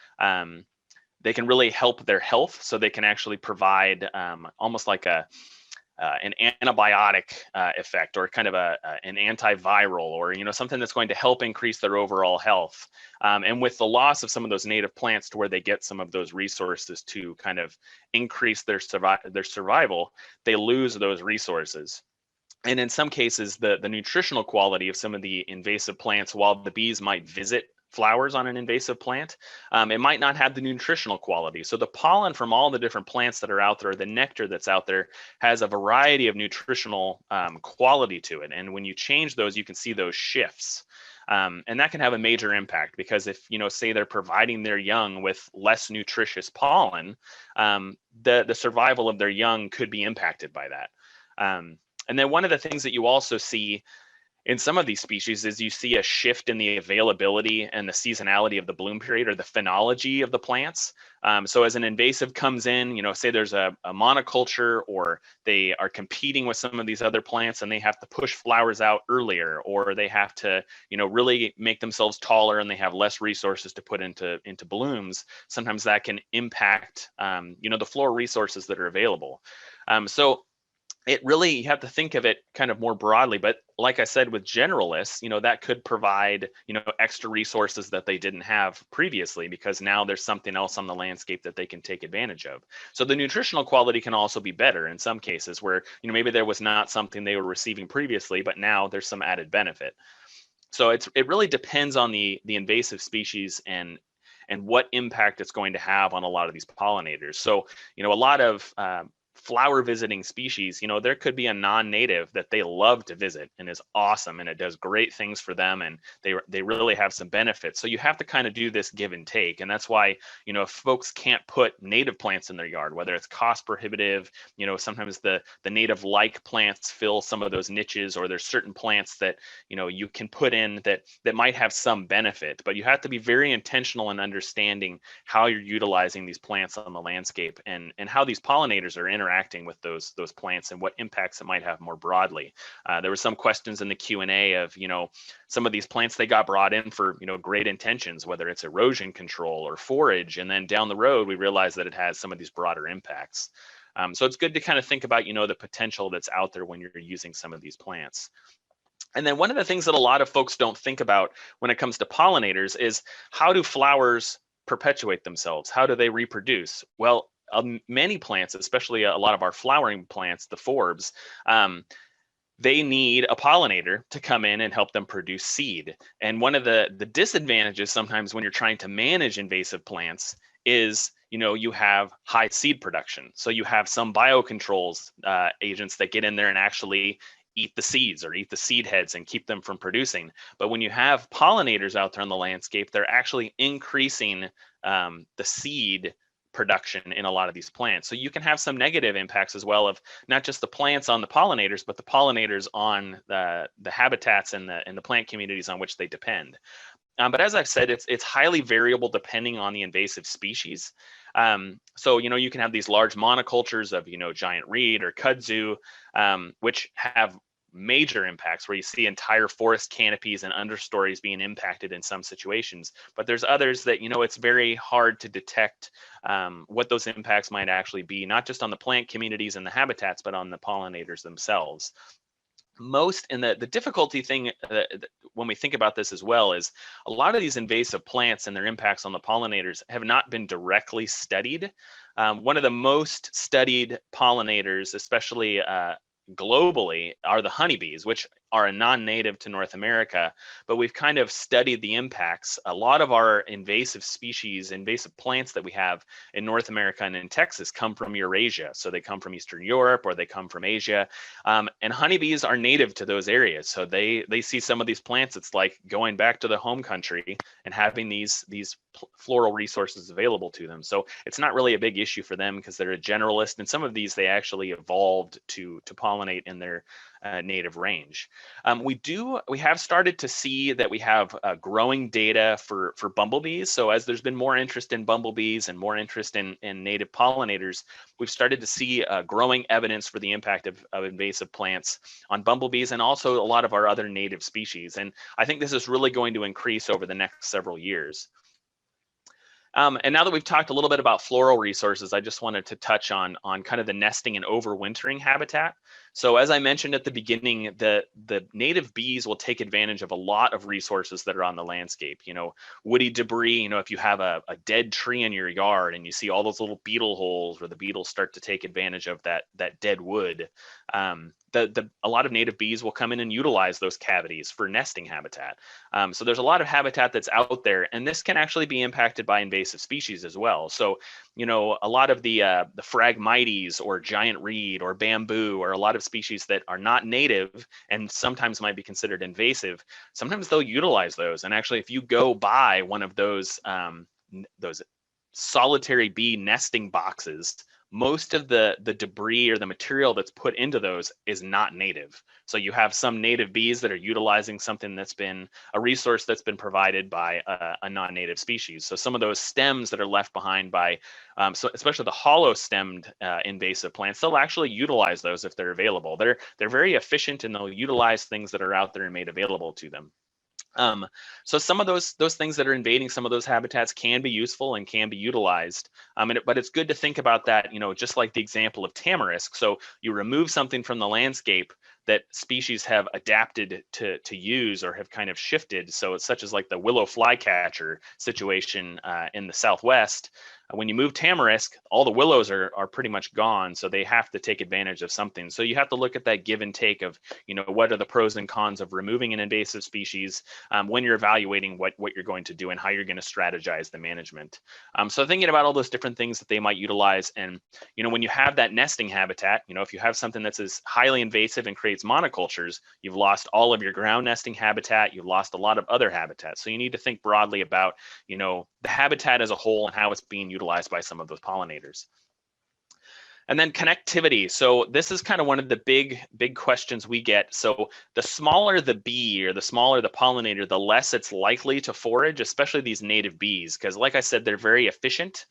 they can really help their health. So they can actually provide almost like an antibiotic effect, or kind of an antiviral, or something that's going to help increase their overall health. And with the loss of some of those native plants to where they get some of those resources to kind of increase their survival, they lose those resources. And in some cases, the nutritional quality of some of the invasive plants, while the bees might visit flowers on an invasive plant, it might not have the nutritional quality. So the pollen from all the different plants that are out there, the nectar that's out there, has a variety of nutritional quality to it. And when you change those, you can see those shifts. And that can have a major impact, because if, say they're providing their young with less nutritious pollen, the survival of their young could be impacted by that. And then one of the things that you also see in some of these species is you see a shift in the availability and the seasonality of the bloom period, or the phenology of the plants. So as an invasive comes in, say there's a monoculture, or they are competing with some of these other plants and they have to push flowers out earlier, or they have to, really make themselves taller and they have less resources to put into blooms. Sometimes that can impact, the floral resources that are available. So it really, you have to think of it kind of more broadly, but like I said, with generalists, that could provide, extra resources that they didn't have previously, because now there's something else on the landscape that they can take advantage of. So the nutritional quality can also be better in some cases where, maybe there was not something they were receiving previously, but now there's some added benefit. So it really depends on the invasive species and what impact it's going to have on a lot of these pollinators. So, a lot of flower visiting species, there could be a non-native that they love to visit and is awesome, and it does great things for them, and they really have some benefits. So you have to kind of do this give and take. And that's why, if folks can't put native plants in their yard, whether it's cost prohibitive, sometimes the native like plants fill some of those niches, or there's certain plants that, you can put in that might have some benefit, but you have to be very intentional in understanding how you're utilizing these plants on the landscape, and how these pollinators are interacting with those plants, and what impacts it might have more broadly. There were some questions in the Q&A of, some of these plants, they got brought in for, great intentions, whether it's erosion control or forage. And then down the road, we realized that it has some of these broader impacts. So it's good to kind of think about, the potential that's out there when you're using some of these plants. And then one of the things that a lot of folks don't think about when it comes to pollinators is, how do flowers perpetuate themselves? How do they reproduce? Well, many plants, especially a lot of our flowering plants, the forbs, they need a pollinator to come in and help them produce seed. And one of the disadvantages sometimes when you're trying to manage invasive plants is, you have high seed production. So you have some biocontrols agents that get in there and actually eat the seeds or eat the seed heads and keep them from producing. But when you have pollinators out there on the landscape, they're actually increasing the seed production in a lot of these plants. So you can have some negative impacts as well, of not just the plants on the pollinators, but the pollinators on the habitats and the plant communities on which they depend. But as I've said, it's highly variable depending on the invasive species. So, you can have these large monocultures of, giant reed or kudzu, which have major impacts where you see entire forest canopies and understories being impacted in some situations. But there's others that, it's very hard to detect what those impacts might actually be, not just on the plant communities and the habitats, but on the pollinators themselves. The difficulty thing when we think about this as well is a lot of these invasive plants and their impacts on the pollinators have not been directly studied. One of the most studied pollinators, especially globally, are the honeybees, which are a non-native to North America, but we've kind of studied the impacts. A lot of our invasive species, invasive plants that we have in North America and in Texas come from Eurasia. So they come from Eastern Europe or they come from Asia. And honeybees are native to those areas. So they see some of these plants, it's like going back to the home country and having these floral resources available to them. So it's not really a big issue for them because they're a generalist, and some of these they actually evolved to pollinate in their native range. We have started to see that we have growing data for bumblebees. So as there's been more interest in bumblebees and more interest in native pollinators, we've started to see growing evidence for the impact of invasive plants on bumblebees and also a lot of our other native species. And I think this is really going to increase over the next several years. And now that we've talked a little bit about floral resources, I just wanted to touch on kind of the nesting and overwintering habitat. So as I mentioned at the beginning, the native bees will take advantage of a lot of resources that are on the landscape. Woody debris, if you have a dead tree in your yard and you see all those little beetle holes where the beetles start to take advantage of that dead wood, a lot of native bees will come in and utilize those cavities for nesting habitat. So there's a lot of habitat that's out there, and this can actually be impacted by invasive species as well. So, a lot of the Phragmites or giant reed or bamboo or a lot of species that are not native and sometimes might be considered invasive, sometimes they'll utilize those. And actually, if you go buy one of those solitary bee nesting boxes, most of the debris or the material that's put into those is not native. So you have some native bees that are utilizing something that's been a resource that's been provided by a non-native species. So some of those stems that are left behind by, so especially the hollow-stemmed invasive plants, they'll actually utilize those if they're available. They're very efficient and they'll utilize things that are out there and made available to them. So some of those things that are invading some of those habitats can be useful and can be utilized. But it's good to think about that, just like the example of tamarisk. So you remove something from the landscape that species have adapted to use or have kind of shifted. So it's such as like the willow flycatcher situation in the Southwest. When you move tamarisk, all the willows are pretty much gone, so they have to take advantage of something. So you have to look at that give and take of, what are the pros and cons of removing an invasive species when you're evaluating what you're going to do and how you're going to strategize the management. So thinking about all those different things that they might utilize, and when you have that nesting habitat, if you have something that's as highly invasive and creates monocultures, you've lost all of your ground nesting habitat, you've lost a lot of other habitats. So you need to think broadly about, the habitat as a whole and how it's being utilized by some of those pollinators. And then connectivity. So this is kind of one of the big questions we get. So the smaller the bee or the smaller the pollinator, the less it's likely to forage, especially these native bees, because like I said, they're very efficient.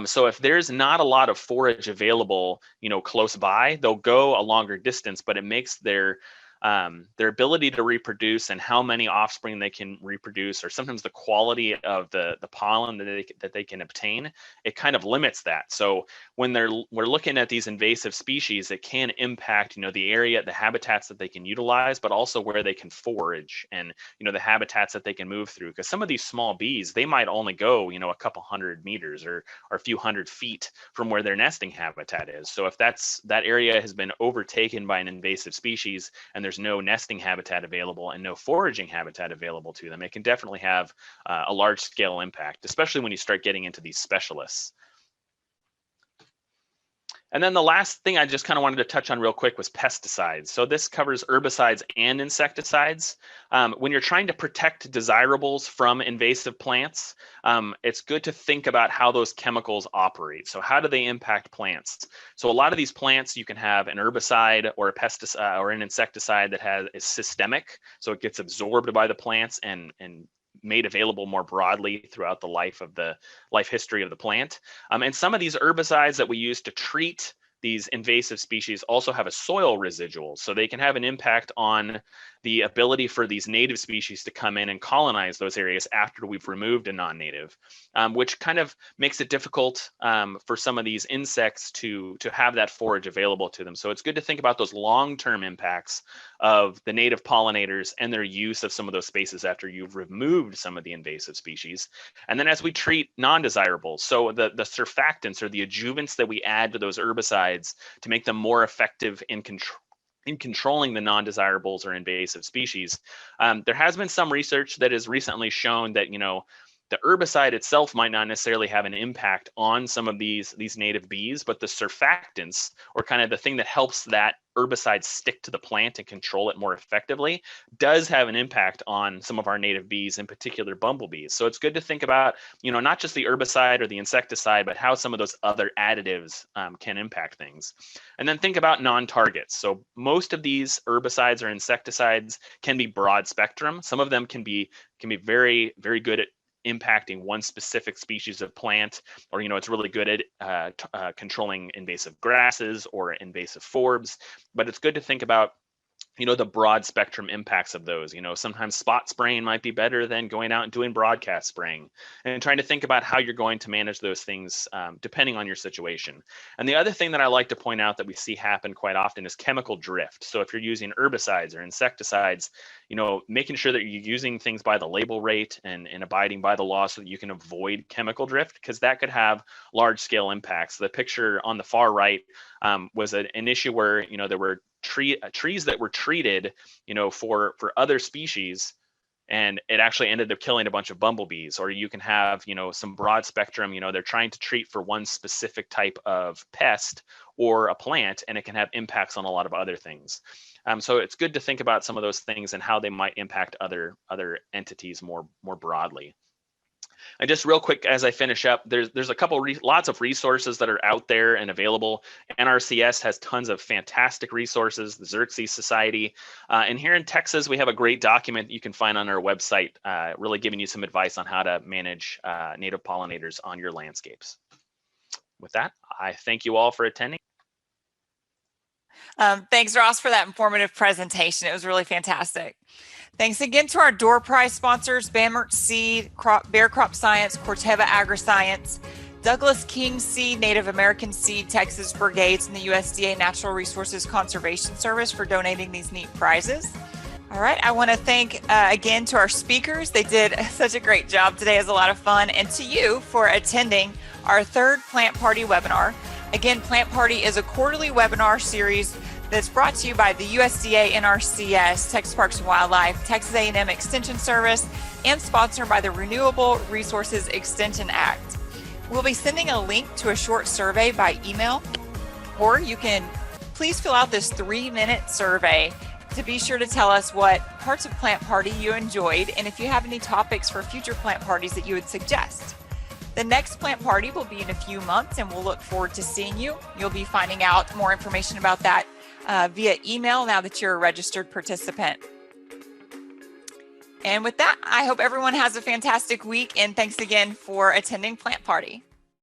So if there's not a lot of forage available, close by, they'll go a longer distance, but it makes their ability to reproduce and how many offspring they can reproduce, or sometimes the quality of the pollen that they can obtain, it kind of limits that. So when we're looking at these invasive species, it can impact, the area, the habitats that they can utilize, but also where they can forage and, the habitats that they can move through. Because some of these small bees, they might only go, a couple hundred meters or a few hundred feet from where their nesting habitat is. So if that area has been overtaken by an invasive species and there's no nesting habitat available and no foraging habitat available to them, it can definitely have a large scale impact, especially when you start getting into these specialists. And then the last thing I just kind of wanted to touch on real quick was pesticides. So this covers herbicides and insecticides. When you're trying to protect desirables from invasive plants, it's good to think about how those chemicals operate. So how do they impact plants? So a lot of these plants, you can have an herbicide or a pesticide or an insecticide that is systemic. So it gets absorbed by the plants and made available more broadly throughout the life history of the plant. And some of these herbicides that we use to treat these invasive species also have a soil residual, so they can have an impact on the ability for these native species to come in and colonize those areas after we've removed a non-native, which kind of makes it difficult for some of these insects to have that forage available to them. So it's good to think about those long-term impacts of the native pollinators and their use of some of those spaces after you've removed some of the invasive species. And then as we treat non-desirables, so the surfactants or the adjuvants that we add to those herbicides to make them more effective in controlling the non-desirables or invasive species. There has been some research that has recently shown that, the herbicide itself might not necessarily have an impact on some of these native bees, but the surfactants, or kind of the thing that helps that herbicide stick to the plant and control it more effectively, does have an impact on some of our native bees, in particular bumblebees. So it's good to think about, not just the herbicide or the insecticide, but how some of those other additives can impact things. And then think about non-targets. So most of these herbicides or insecticides can be broad spectrum. Some of them can be very, very good at impacting one specific species of plant, or it's really good at controlling invasive grasses or invasive forbs. But it's good to think about the broad spectrum impacts of those. Sometimes spot spraying might be better than going out and doing broadcast spraying, and trying to think about how you're going to manage those things depending on your situation. And the other thing that I like to point out that we see happen quite often is chemical drift. So if you're using herbicides or insecticides, making sure that you're using things by the label rate and abiding by the law so that you can avoid chemical drift, because that could have large scale impacts. The picture on the far right was an issue where, there were trees that were treated, for other species, and it actually ended up killing a bunch of bumblebees. Or you can have, some broad spectrum, they're trying to treat for one specific type of pest or a plant, and it can have impacts on a lot of other things. So it's good to think about some of those things and how they might impact other entities more broadly. And just real quick, as I finish up, there's a couple lots of resources that are out there and available. NRCS has tons of fantastic resources, the Xerxes Society. And here in Texas, we have a great document you can find on our website, really giving you some advice on how to manage native pollinators on your landscapes. With that, I thank you all for attending. Thanks, Ross, for that informative presentation. It was really fantastic. Thanks again to our door prize sponsors, Bamert Seed, Bear Crop Science, Corteva AgriScience, Douglas King Seed, Native American Seed, Texas Brigades, and the USDA Natural Resources Conservation Service for donating these neat prizes. All right, I want to thank again to our speakers. They did such a great job today. It was a lot of fun. And to you for attending our third Plant Party webinar. Again, Plant Party is a quarterly webinar series that's brought to you by the USDA, NRCS, Texas Parks and Wildlife, Texas A&M Extension Service, and sponsored by the Renewable Resources Extension Act. We'll be sending a link to a short survey by email, or you can please fill out this 3-minute survey to be sure to tell us what parts of Plant Party you enjoyed, and if you have any topics for future plant parties that you would suggest. The next Plant Party will be in a few months, and we'll look forward to seeing you. You'll be finding out more information about that via email now that you're a registered participant. And with that, I hope everyone has a fantastic week, and thanks again for attending Plant Party.